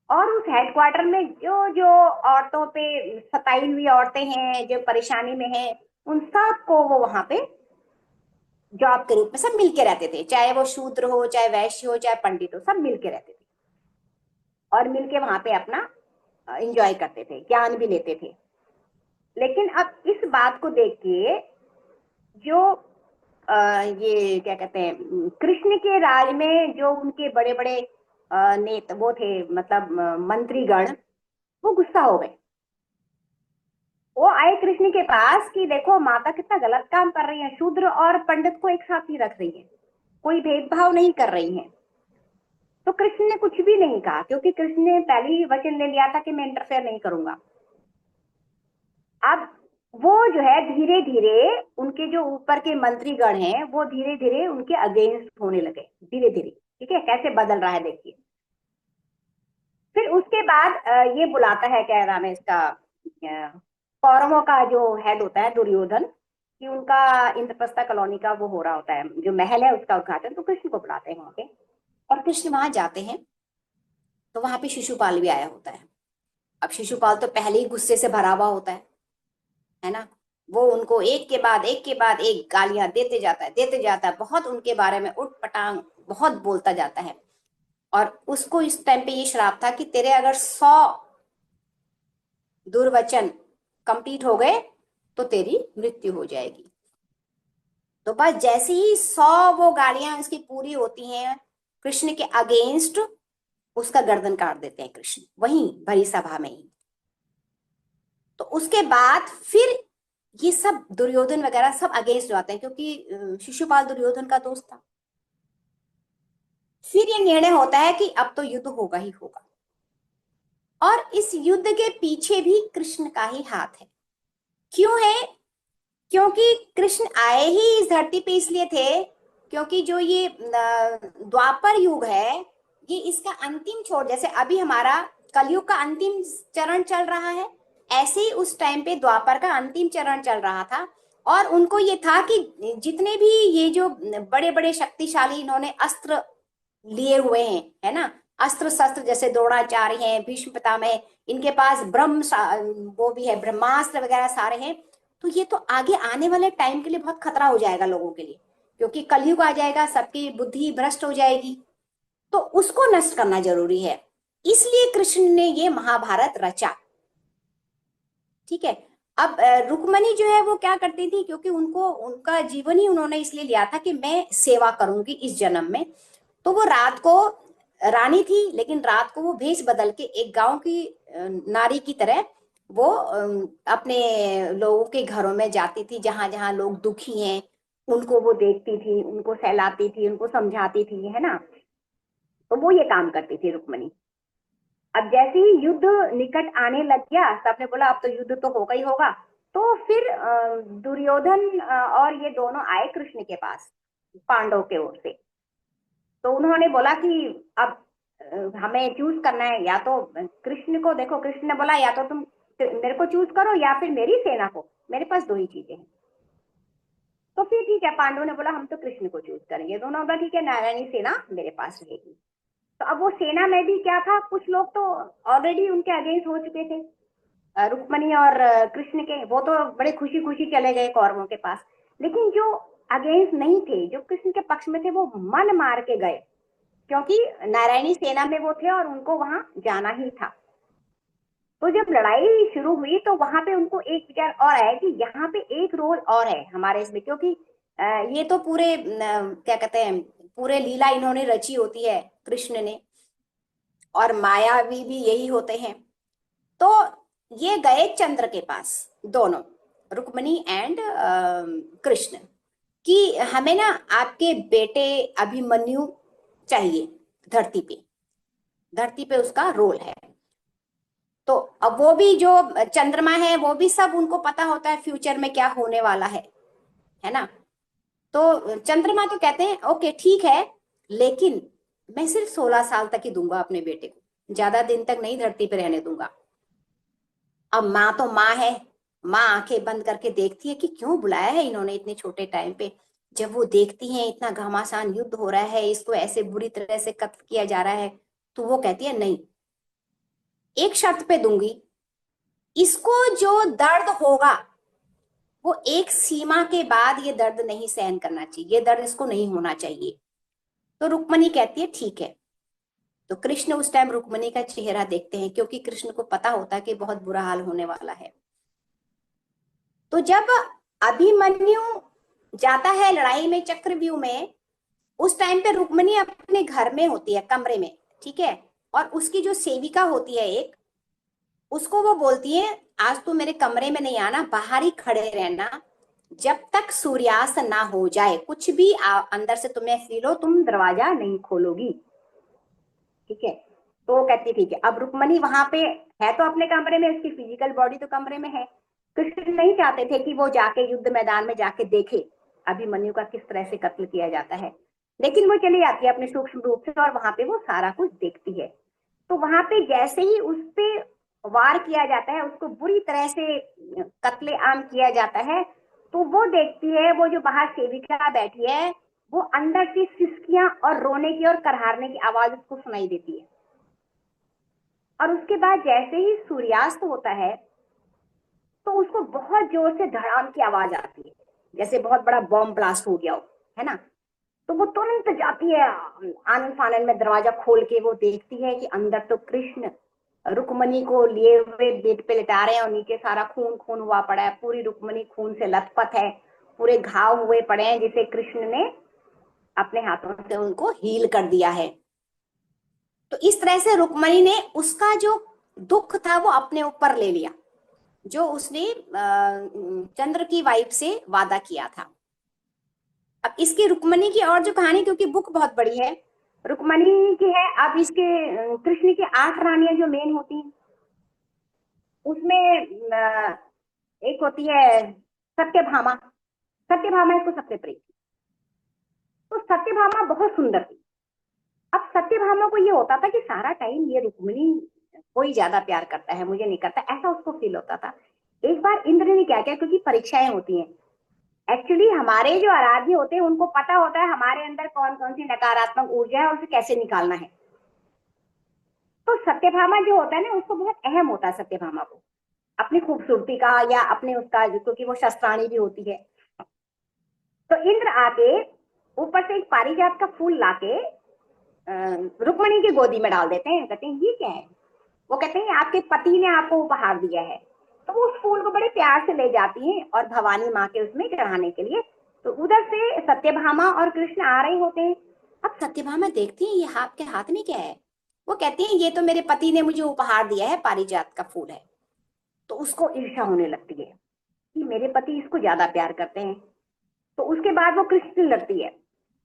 Speaker 7: और उस हेडक्वार्टर में जो जो औरतों पे सताई हुई औरतें हैं, जो परेशानी में हैं, उन सबको वो वहां पे जॉब के रूप में सब मिलके रहते थे, चाहे वो शूद्र हो, चाहे वैश्य हो, चाहे पंडित हो, सब मिलके रहते थे और मिलके वहां पे अपना एंजॉय करते थे, ज्ञान भी लेते थे। लेकिन अब इस बात को देख के जो ये क्या कहते हैं, कृष्ण के राज में जो उनके बड़े बड़े नेता वो थे, मतलब मंत्रीगण, वो गुस्सा हो गए। वो आए कृष्ण के पास कि देखो माता कितना गलत काम कर रही है, शूद्र और पंडित को एक साथ ही रख रही है, कोई भेदभाव नहीं कर रही है। तो कृष्ण ने कुछ भी नहीं कहा, क्योंकि कृष्ण ने पहले ही वचन ले लिया था कि मैं इंटरफेयर नहीं करूंगा। अब वो जो है धीरे धीरे उनके जो ऊपर के मंत्रीगण हैं, वो धीरे धीरे उनके अगेंस्ट होने लगे, धीरे धीरे। ठीक है, कैसे बदल रहा है देखिए। फिर उसके बाद ये बुलाता है, क्या नाम है इसका, कौरवों का जो हेड होता है दुर्योधन, कि उनका इंद्रप्रस्थ कॉलोनी का वो हो रहा होता है, जो महल है उसका उद्घाटन। तो कृष्ण को बुलाते हैं वहां पे, और कृष्ण वहां जाते हैं। तो वहां पे शिशुपाल भी आया होता है। अब शिशुपाल तो पहले ही गुस्से से भरा हुआ होता है ना। वो उनको एक के बाद एक के बाद एक गालियां देते जाता है, बहुत उनके बारे में उठ पटांग बहुत बोलता जाता है। और उसको इस टाइम पे ये श्राप था कि तेरे अगर 100 दुर्वचन कंप्लीट हो गए तो तेरी मृत्यु हो जाएगी। तो बस जैसे ही 100 वो गालियां उसकी पूरी होती हैं कृष्ण के अगेंस्ट, उसका गर्दन काट देते हैं कृष्ण, वहीं भरी सभा में ही। तो उसके बाद फिर ये सब दुर्योधन वगैरह सब अगेंस्ट जाते हैं, क्योंकि शिशुपाल दुर्योधन का दोस्त था। फिर ये निर्णय होता है कि अब तो युद्ध होगा ही होगा, और इस युद्ध के पीछे भी कृष्ण का ही हाथ है। क्यों है? क्योंकि कृष्ण आए ही इस धरती पे इसलिए थे, क्योंकि जो ये द्वापर युग है, ये इसका अंतिम छोर, जैसे अभी हमारा कलयुग का अंतिम चरण चल रहा है, ऐसे ही उस टाइम पे द्वापर का अंतिम चरण चल रहा था। और उनको ये था कि जितने भी ये जो बड़े बड़े शक्तिशाली इन्होंने अस्त्र लिए हुए हैं, है ना, अस्त्र शस्त्र, जैसे द्रोणाचार्य हैं, भीष्म पितामह, इनके पास वो भी है, ब्रह्मास्त्र वगैरह सारे हैं। तो ये तो आगे आने वाले टाइम के लिए बहुत खतरा हो जाएगा लोगों के लिए, क्योंकि कलयुग आ जाएगा, सबकी बुद्धि भ्रष्ट हो जाएगी। तो उसको नष्ट करना जरूरी है, इसलिए कृष्ण ने ये महाभारत रचा। ठीक है। अब रुक्मणी जो है वो क्या करती थी, क्योंकि उनको उनका जीवन ही उन्होंने इसलिए लिया था कि मैं सेवा करूंगी इस जन्म में। तो वो रात को रानी थी, लेकिन रात को वो भेष बदल के एक गांव की नारी की तरह वो अपने लोगों के घरों में जाती थी, जहां जहां लोग दुखी हैं उनको वो देखती थी, उनको सहलाती थी, उनको समझाती थी, है ना। तो वो ये काम करती थी रुक्मणी। अब जैसे ही युद्ध निकट आने लग गया, सबने बोला अब तो युद्ध तो होगा ही होगा। तो फिर दुर्योधन और ये दोनों आए कृष्ण के पास पांडव के ओर से। तो उन्होंने बोला कि अब हमें चूज करना है, या तो कृष्ण को, देखो कृष्ण ने बोला या तो तुम मेरे को चूज करो या फिर मेरी सेना को, मेरे पास दो ही चीजें हैं। तो फिर ठीक है, पांडवों ने बोला हम तो कृष्ण को चूज करेंगे। दोनों बोला ठीक है, नारायणी सेना मेरे पास रहेगी। तो अब वो सेना में भी क्या था, कुछ लोग तो ऑलरेडी उनके अगेंस्ट हो चुके थे, रुक्मणी और कृष्ण के, वो तो बड़े खुशी खुशी चले गए कौरवों के पास। लेकिन जो अगेंस्ट नहीं थे, जो कृष्ण के पक्ष में थे, वो मन मार के गए क्योंकि नारायणी सेना में वो थे और उनको वहां जाना ही था। तो जब लड़ाई शुरू हुई तो वहां पे उनको एक विचार और आया कि यहाँ पे एक रोल और है हमारे इसमें, क्योंकि ये तो पूरे क्या कहते हैं, पूरे लीला इन्होंने रची होती है कृष्ण ने, और मायावी भी यही होते हैं। तो ये गए चंद्र के पास, दोनों रुक्मिणी एंड कृष्ण, कि हमें ना आपके बेटे अभिमन्यु चाहिए धरती पे उसका रोल है। तो अब वो भी जो चंद्रमा है वो भी सब उनको पता होता है फ्यूचर में क्या होने वाला है ना। तो चंद्रमा तो कहते हैं ओके ठीक है, लेकिन मैं सिर्फ 16 साल तक ही दूंगा अपने बेटे को, ज्यादा दिन तक नहीं धरती पे रहने दूंगा। अब माँ तो माँ है, माँ आंखें बंद करके देखती है कि क्यों बुलाया है इन्होंने इतने छोटे टाइम पे। जब वो देखती है इतना घमासान युद्ध हो रहा है, इसको ऐसे बुरी तरह से कत्ल किया जा रहा है, तो वो कहती है नहीं, एक शर्त पे दूंगी, इसको जो दर्द होगा वो एक सीमा के बाद ये दर्द नहीं सहन करना चाहिए, ये दर्द इसको नहीं होना चाहिए। तो रुक्मणी कहती है ठीक है। तो कृष्ण उस टाइम रुक्मणी का चेहरा देखते हैं, क्योंकि कृष्ण को पता होता है कि बहुत बुरा हाल होने वाला है। तो जब अभिमन्यु जाता है लड़ाई में चक्रव्यूह में, उस टाइम पे रुक्मणी अपने घर में होती है, कमरे में, ठीक है। और उसकी जो सेविका होती है एक, उसको वो बोलती है आज तू मेरे कमरे में नहीं आना, बाहर ही खड़े रहना, जब तक सूर्यास्त ना हो जाए, कुछ भी अंदर से तुम्हें फील हो, तुम दरवाजा नहीं खोलोगी, ठीक है। तो वो कहती है ठीक है। अब रुक्मणी वहां पे है तो अपने कमरे में, उसकी फिजिकल बॉडी तो कमरे में है। कृष्ण नहीं चाहते थे कि वो जाके युद्ध मैदान में जाके देखे अभिमन्यु का किस तरह से कत्ल किया जाता है, लेकिन वो चली जाती है अपने सूक्ष्म रूप से और वहां पे वो सारा कुछ देखती है। तो वहां पे जैसे ही उस पे वार किया जाता है, उसको बुरी तरह से कत्ले आम किया जाता है, तो वो देखती है, वो जो बाहर सेविका बैठी है, वो अंदर से सिसकियां और रोने की और करहारने की आवाज उसको सुनाई देती है। और उसके बाद जैसे ही सूर्यास्त होता है तो उसको बहुत जोर से धड़ाम की आवाज आती है, जैसे बहुत बड़ा बॉम्ब ब्लास्ट हो गया हो, है ना। तो वो तुरंत जाती है, आनन फानन में दरवाजा खोल के वो देखती है कि अंदर तो कृष्ण रुक्मणी को लिए हुए बेड पे लिटा रहे हैं और नीचे सारा खून खून हुआ पड़ा है, पूरी रुक्मणी खून से लथपथ है, पूरे घाव हुए पड़े हैं जिसे कृष्ण ने अपने हाथों से उनको हील कर दिया है। तो इस तरह से रुक्मणी ने उसका जो दुख था वो अपने ऊपर ले लिया, जो उसने चंद्र की वाइफ से वादा किया था। अब इसकी रुक्मणी की और जो कहानी, क्योंकि बुक बहुत बड़ी है, रुक्मणी की है। अब इसके कृष्ण की 8 रानियां जो मेन होती हैं, उसमें एक होती है सत्यभामा। सत्यभामा इसको सबसे प्रिय। तो सत्यभामा बहुत सुंदर थी। अब सत्यभामा को ये होता था कि सारा टाइम ये रुक्मणी कोई ज्यादा प्यार करता है, मुझे नहीं करता, ऐसा उसको फील होता था। एक बार इंद्र ने क्या किया, क्योंकि परीक्षाएं होती हैं, एक्चुअली हमारे जो आराध्य होते हैं उनको पता होता है हमारे अंदर कौन कौन सी नकारात्मक ऊर्जा है और उसे कैसे निकालना है। तो सत्यभामा जो होता है ना, उसको बहुत अहम होता है सत्यभामा को, अपनी खूबसूरती का या अपने उसका, क्योंकि वो शस्त्राणी भी होती है। तो इंद्र आके ऊपर से एक पारिजात का फूल लाके रुक्मणी की गोदी में डाल देते हैं। कहते हैं ये क्या है? वो कहते हैं आपके पति ने आपको उपहार दिया है। तो वो उस फूल को बड़े प्यार से ले जाती हैं और भवानी माँ के उसमें चढ़ाने के लिए। तो उधर से सत्यभामा और कृष्ण आ रहे होते हैं। अब सत्यभामा देखती है ये आपके हाथ में क्या है? वो कहती है ये तो मेरे पति ने मुझे उपहार दिया है, पारिजात का फूल है। तो उसको ईर्ष्या होने लगती है कि मेरे पति इसको ज्यादा प्यार करते हैं। तो उसके बाद वो कृष्ण से लड़ती है,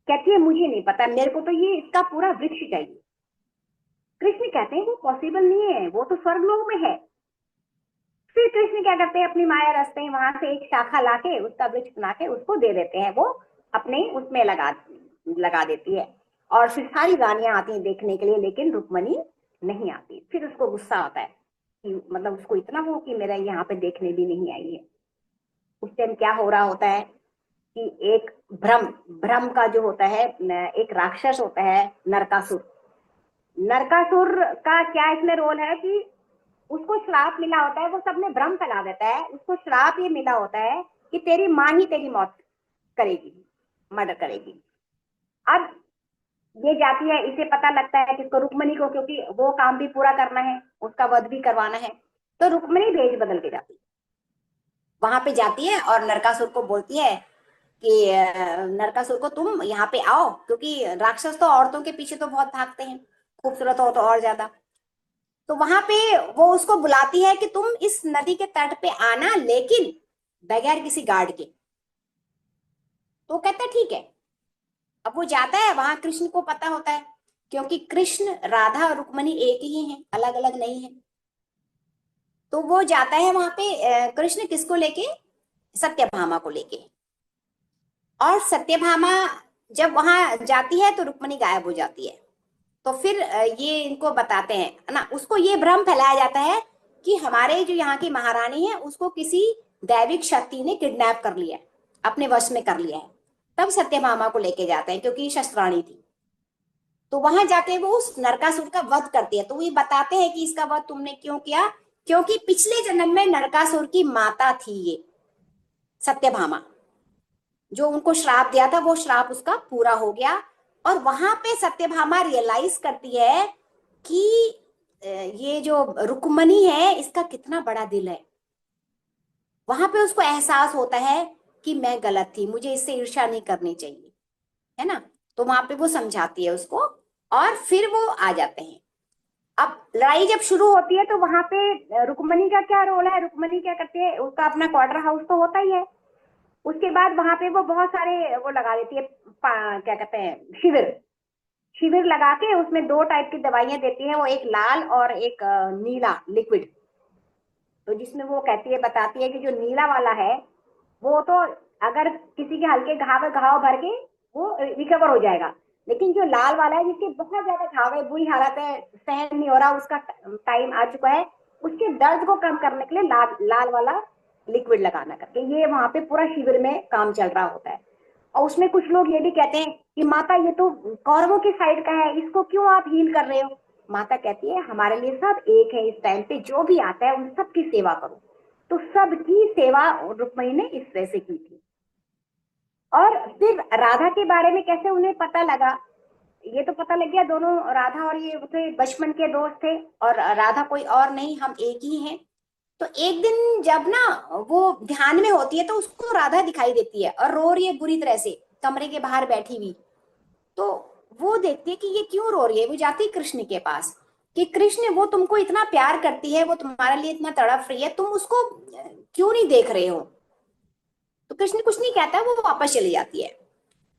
Speaker 7: कहती है मुझे नहीं पता, मेरे को तो ये इसका पूरा वृक्ष चाहिए। कृष्ण कहते हैं वो पॉसिबल नहीं है, वो तो स्वर्गलोक में है। फिर कृष्ण क्या करते हैं, अपनी माया रचते हैं, वहां से एक शाखा लाके उसका वृक्ष बना के उसको दे देते हैं, वो अपने उसमें लगा देती है। और फिर सारी रानियां आती हैं देखने के लिए, लेकिन रुक्मणी नहीं आती। फिर उसको गुस्सा आता है कि मतलब उसको इतना वो कि मेरा यहाँ पे देखने भी नहीं आई है। उस टाइम क्या हो रहा होता है कि एक भ्रम का जो होता है, एक राक्षस होता है नरकासुर। नरकासुर का क्या इसमें रोल है कि उसको श्राप मिला होता है, वो सब में भ्रम फैला देता है। उसको श्राप ये मिला होता है कि तेरी माँ ही तेरी मौत करेगी, मर्डर करेगी। अब ये जाती है, इसे पता लगता है किसको, रुक्मणी को, क्योंकि वो काम भी पूरा करना है, उसका वध भी करवाना है। तो रुक्मणी भेष बदल के जाती है, वहां पे जाती है और नरकासुर को बोलती है कि नरकासुर को तुम यहाँ पे आओ, क्योंकि राक्षस तो औरतों के पीछे तो बहुत भागते हैं, खूबसूरत हो तो और ज्यादा। तो वहां पे वो उसको बुलाती है कि तुम इस नदी के तट पे आना, लेकिन बगैर किसी गार्ड के। तो वो कहता है ठीक है। अब वो जाता है, वहां कृष्ण को पता होता है, क्योंकि कृष्ण, राधा और रुक्मणी एक ही हैं, अलग अलग नहीं है। तो वो जाता है वहां पे, कृष्ण किसको लेके, सत्यभामा को लेके। और सत्यभामा जब वहां जाती है तो रुक्मणी गायब हो जाती है। तो फिर ये इनको बताते हैं ना, उसको ये भ्रम फैलाया जाता है कि हमारे जो यहाँ की महारानी है उसको किसी दैविक शक्ति ने किडनैप कर लिया है, अपने वश में कर लिया है। तब सत्यभामा को लेके जाते हैं, क्योंकि शस्त्राणी थी। तो वहां जाके वो उस नरकासुर का वध करती है। तो वो ये बताते हैं कि इसका वध तुमने क्यों किया, क्योंकि पिछले जन्म में नरकासुर की माता थी ये सत्यभामा, जो उनको श्राप दिया था, वो श्राप उसका पूरा हो गया। और वहां पे सत्यभामा रियलाइज करती है कि ये जो रुक्मणी है इसका कितना बड़ा दिल है। वहां पे उसको एहसास होता है कि मैं गलत थी, मुझे इससे ईर्ष्या नहीं करनी चाहिए, है ना। तो वहां पे वो समझाती है उसको, और फिर वो आ जाते हैं। अब लड़ाई जब शुरू होती है तो वहां पे रुक्मणी का क्या रोल है, रुक्मणी क्या करती है, उसका अपना क्वार्टर हाउस तो होता ही है। उसके बाद वहां पे वो बहुत सारे वो लगा देती है, क्या कहते हैं, शिविर। शिविर लगा के उसमें दो टाइप की दवाइयां देती है, वो एक लाल और एक नीला लिक्विड। तो जिसमें वो कहती है, बताती है कि जो नीला वाला है वो तो अगर किसी के हल्के घाव घाव भर के वो रिकवर हो जाएगा, लेकिन जो लाल वाला है जिसके बहुत ज्यादा घाव है, बुरी हालत है, सहन नहीं हो रहा, उसका टाइम आ चुका है, उसके दर्द को कम करने के लिए लाल वाला लिक्विड लगाना करके ये वहां पे पूरा शिविर में काम चल रहा होता है। और उसमें कुछ लोग ये भी कहते हैं कि माता ये तो कौरवों की साइड का है, इसको क्यों आप हील कर रहे हो। माता कहती है हमारे लिए सब एक है, इस टाइम पे जो भी आता है उन सबकी सेवा करो। तो सबकी सेवा रुक्मणी ने इस तरह से की थी। और फिर राधा के बारे में कैसे उन्हें पता लगा, ये तो पता लग गया, दोनों राधा और ये थे बचपन के दोस्त थे, और राधा कोई और नहीं, हम एक ही हैं। तो एक दिन जब ना वो ध्यान में होती है तो उसको राधा दिखाई देती है और रो रही है बुरी तरह से, कमरे के बाहर बैठी हुई। तो वो देखती है कि ये क्यों रो रही है। वो जाती है कृष्ण के पास कि कृष्ण वो तुमको इतना प्यार करती है, वो तुम्हारे लिए इतना तड़प रही है, तुम उसको क्यों नहीं देख रहे हो। तो कृष्ण कुछ नहीं कहता, वो वापस चली जाती है।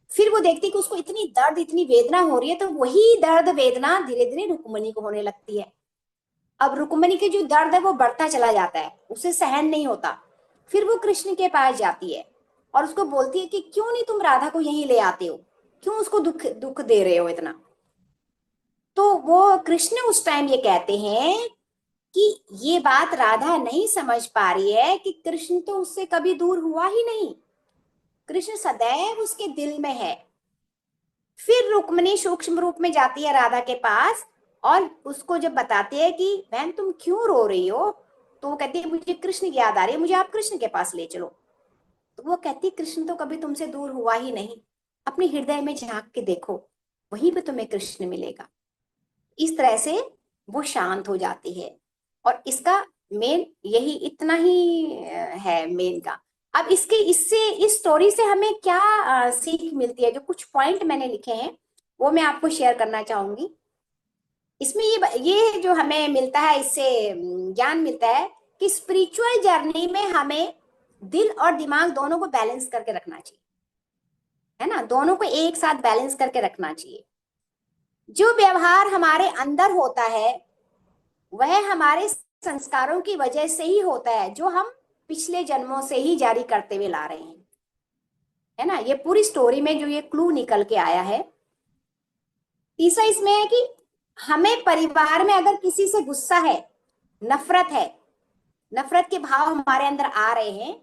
Speaker 7: फिर वो देखती है कि उसको इतनी दर्द, इतनी वेदना हो रही है, तो वही दर्द वेदना धीरे धीरे रुक्मणी को होने लगती है। अब रुक्मणी के जो दर्द है वो बढ़ता चला जाता है, उसे सहन नहीं होता। फिर वो कृष्ण के पास जाती है और उसको बोलती है कि क्यों नहीं तुम राधा को यहीं ले आते हो, क्यों उसको दुख दुख दे रहे हो इतना। तो वो कृष्ण उस टाइम ये कहते हैं कि ये बात राधा नहीं समझ पा रही है कि कृष्ण तो उससे कभी दूर हुआ ही नहीं, कृष्ण सदैव उसके दिल में है। फिर रुक्मणी सूक्ष्म रूप में जाती है राधा के पास और उसको जब बताती है कि बहन तुम क्यों रो रही हो, तो वो कहती है मुझे कृष्ण की याद आ रही है, मुझे आप कृष्ण के पास ले चलो। तो वो कहती है कृष्ण तो कभी तुमसे दूर हुआ ही नहीं, अपने हृदय में झांक के देखो, वहीं पे तुम्हें कृष्ण मिलेगा। इस तरह से वो शांत हो जाती है। और इसका मेन यही इतना ही है मेन का। अब इससे इस स्टोरी से हमें क्या सीख मिलती है, जो कुछ पॉइंट मैंने लिखे हैं वो मैं आपको शेयर करना चाहूंगी। इसमें ये जो हमें मिलता है, इससे ज्ञान मिलता है कि स्पिरिचुअल जर्नी में हमें दिल और दिमाग दोनों को बैलेंस करके रखना चाहिए, है ना, दोनों को एक साथ बैलेंस करके रखना चाहिए। जो व्यवहार हमारे अंदर होता है वह हमारे संस्कारों की वजह से ही होता है, जो हम पिछले जन्मों से ही जारी करते हुए ला रहे हैं, है ना। ये पूरी स्टोरी में जो ये क्लू निकल के आया है। तीसरा इसमें है कि हमें परिवार में अगर किसी से गुस्सा है, नफरत है, नफरत के भाव हमारे अंदर आ रहे हैं,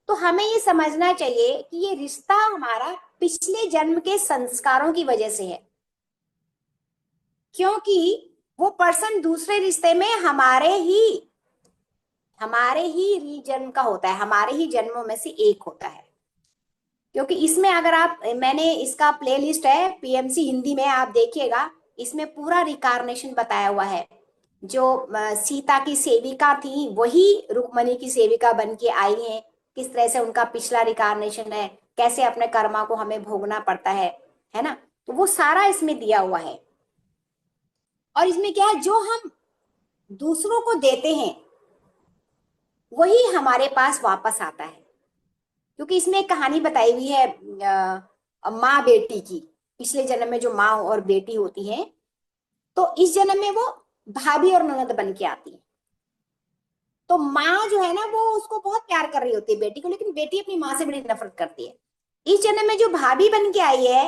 Speaker 7: तो हमें ये समझना चाहिए कि ये रिश्ता हमारा पिछले जन्म के संस्कारों की वजह से है, क्योंकि वो पर्सन दूसरे रिश्ते में हमारे ही रीजन का होता है, हमारे ही जन्मों में से एक होता है। क्योंकि इसमें अगर आप, मैंने इसका प्लेलिस्ट है पीएमसी हिंदी में, आप देखिएगा, इसमें पूरा रिकारनेशन बताया हुआ है। जो सीता की सेविका थी वही रुक्मणी की सेविका बन के आई हैं, किस तरह से उनका पिछला रिकारनेशन है, कैसे अपने कर्मा को हमें भोगना पड़ता है ना। तो वो सारा इसमें दिया हुआ है। और इसमें क्या है, जो हम दूसरों को देते हैं वही हमारे पास वापस आता है। क्योंकि इसमें एक कहानी बताई हुई है माँ बेटी की, पिछले जन्म में जो माँ और बेटी होती है, तो इस जन्म में वो भाभी और ननद बन के आती है। तो माँ जो है ना वो उसको बहुत प्यार कर रही होती है बेटी को, लेकिन बेटी अपनी माँ से बड़ी नफरत करती है। इस जन्म में जो भाभी बन के आई है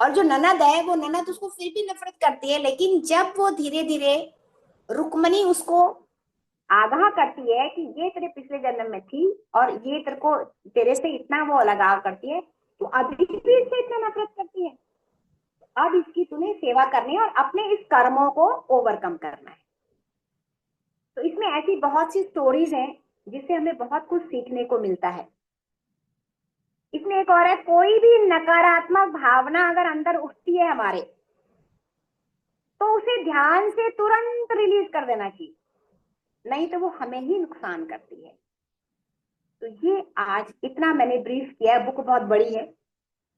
Speaker 7: और जो ननद है, वो ननद उसको फिर भी नफरत करती है, लेकिन जब वो धीरे धीरे रुक्मणी उसको आगाह करती है कि ये तेरे पिछले जन्म में थी और ये तेरे को, तेरे से इतना वो लगाव करती है, तो अभी भी इससे इतना नफरत करती है, अब इसकी तुम्हें सेवा करनी है और अपने इस कर्मों को ओवरकम करना है। तो इसमें ऐसी बहुत सी स्टोरीज हैं जिससे हमें बहुत कुछ सीखने को मिलता है। इसमें एक और है, कोई भी नकारात्मक भावना अगर अंदर उठती है हमारे, तो उसे ध्यान से तुरंत रिलीज कर देना चाहिए, नहीं तो वो हमें ही नुकसान करती है। तो ये आज इतना मैंने ब्रीफ किया है, बुक बहुत बड़ी है।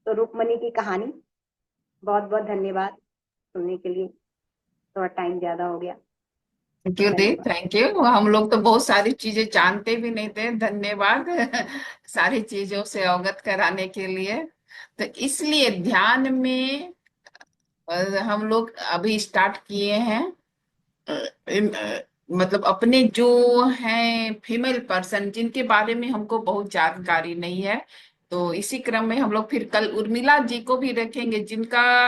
Speaker 7: तो रुक्मणी की कहानी, बहुत बहुत धन्यवाद सुनने के लिए, थोड़ा टाइम ज्यादा हो गया।
Speaker 1: थैंक यू दी,
Speaker 7: धन्यवाद।
Speaker 1: Thank you. हम लोग तो बहुत सारी चीजें जानते भी नहीं थे, धन्यवाद सारी चीजों से अवगत कराने के लिए। तो इसलिए ध्यान में हम लोग अभी स्टार्ट किए हैं। मतलब अपने जो हैं फीमेल पर्सन जिनके बारे में हमको बहुत जानकारी नहीं है, तो इसी क्रम में हम लोग फिर कल उर्मिला जी को भी रखेंगे, जिनका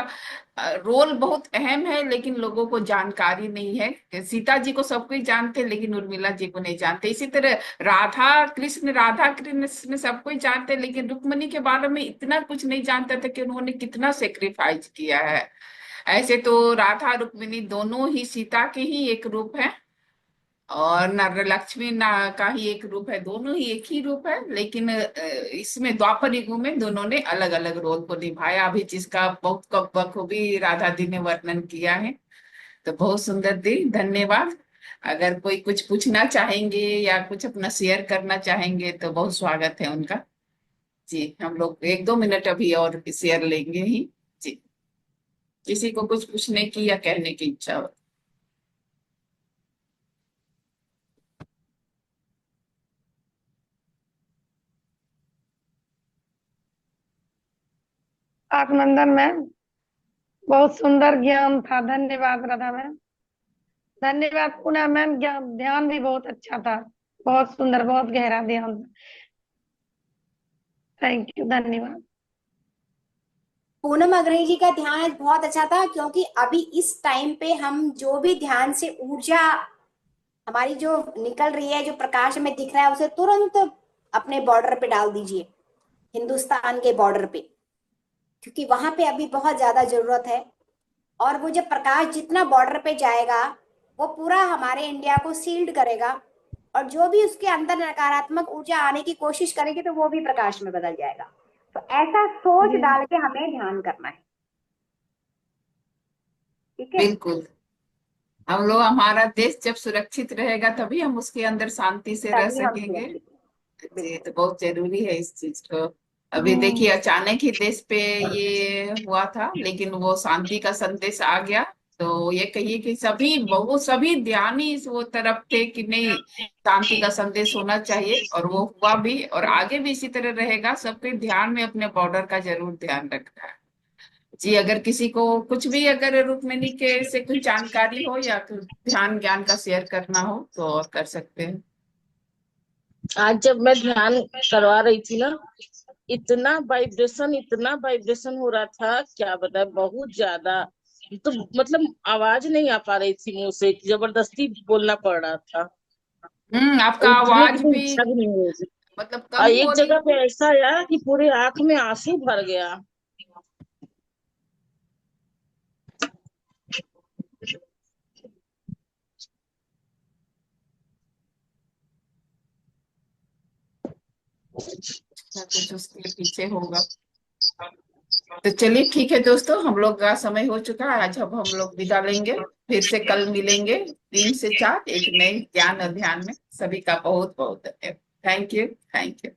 Speaker 1: रोल बहुत अहम है लेकिन लोगों को जानकारी नहीं है। सीता जी को सब कोई जानते हैं लेकिन उर्मिला जी को नहीं जानते। इसी तरह राधा कृष्ण सब कोई जानते हैं, लेकिन रुक्मणी के बारे में इतना कुछ नहीं जानते थे कि उन्होंने कितना सेक्रीफाइस किया है। ऐसे तो राधा रुक्मिणी दोनों ही सीता के ही एक रूप है, और नर लक्ष्मी ना का ही एक रूप है, दोनों ही एक ही रूप है, लेकिन इसमें द्वापर युग में दोनों ने अलग अलग रोल को निभाया, अभी जिसका बहुत बखूबी राधा दी ने वर्णन किया है। तो बहुत सुंदर दी, धन्यवाद। अगर कोई कुछ पूछना चाहेंगे या कुछ अपना शेयर करना चाहेंगे तो बहुत स्वागत है उनका। जी, हम लोग एक दो मिनट अभी और शेयर लेंगे ही। जी, किसी को कुछ पूछने की या कहने की इच्छा हो।
Speaker 8: आत्मनंदन मैम, बहुत सुंदर ज्ञान था, धन्यवाद राधा मैम। धन्यवाद पूनम मैम, ज्ञान ध्यान भी बहुत अच्छा था, बहुत सुंदर, बहुत गहरा ध्यान। थैंक यू, धन्यवाद।
Speaker 7: पूनम अग्रणी जी का ध्यान आज बहुत अच्छा था, क्योंकि अभी इस टाइम पे हम जो भी ध्यान से ऊर्जा हमारी जो निकल रही है, जो प्रकाश में दिख रहा है, उसे तुरंत अपने बॉर्डर पे डाल दीजिए, हिंदुस्तान के बॉर्डर पे, क्योंकि वहां पे अभी बहुत ज्यादा जरूरत है। और वो जब प्रकाश जितना बॉर्डर पे जाएगा, वो पूरा हमारे इंडिया को सील्ड करेगा, और जो भी उसके अंदर नकारात्मक ऊर्जा आने की कोशिश करेगी तो वो भी प्रकाश में बदल जाएगा। तो ऐसा सोच डाल के हमें ध्यान करना है, ठीक है।
Speaker 1: बिल्कुल, हम लोग, हमारा देश जब सुरक्षित रहेगा तभी हम उसके अंदर शांति से रह
Speaker 7: तभी हम
Speaker 1: सकेंगे।
Speaker 7: सुरक्षित हैं।
Speaker 1: जी,
Speaker 7: बिल्कुल।
Speaker 1: तो बहुत जरूरी है इस चीज को। अभी देखिए अचानक ही देश पे ये हुआ था, लेकिन वो शांति का संदेश आ गया। तो ये कहिए कि सभी ध्यानी इस वो तरफ थे कि नहीं, शांति का संदेश होना चाहिए, और वो हुआ भी, और आगे भी इसी तरह रहेगा। सबके ध्यान में अपने बॉर्डर का जरूर ध्यान रखना है। जी, अगर किसी को कुछ भी, अगर रुक्मिणी के से कुछ जानकारी हो या कुछ ध्यान ज्ञान का शेयर करना हो तो और कर सकते हैं।
Speaker 3: आज जब मैं ध्यान करवा रही थी ना, इतना वाइब्रेशन हो रहा था, क्या बताए, बहुत ज्यादा। तो मतलब आवाज नहीं आ पा रही थी मुंह से, जबरदस्ती बोलना पड़ रहा था,
Speaker 1: आपका
Speaker 3: उठने की
Speaker 1: आवाज
Speaker 3: तो
Speaker 1: भी
Speaker 3: इच्छा भी नहीं हो रही थी।
Speaker 1: मतलब
Speaker 3: और
Speaker 1: कम हो
Speaker 3: एक
Speaker 1: रही
Speaker 3: जगह पे
Speaker 1: थी।
Speaker 3: ऐसा आया कि पूरे आंख में आंसू भर गया।
Speaker 1: या कुछ उसके पीछे होगा। तो चलिए ठीक है दोस्तों, हम लोग का समय हो चुका है, आज अब हम लोग विदा लेंगे। फिर से कल मिलेंगे 3 से 4 एक नए ज्ञान अभियान में। सभी का बहुत बहुत धन्यवाद। Thank you, thank you.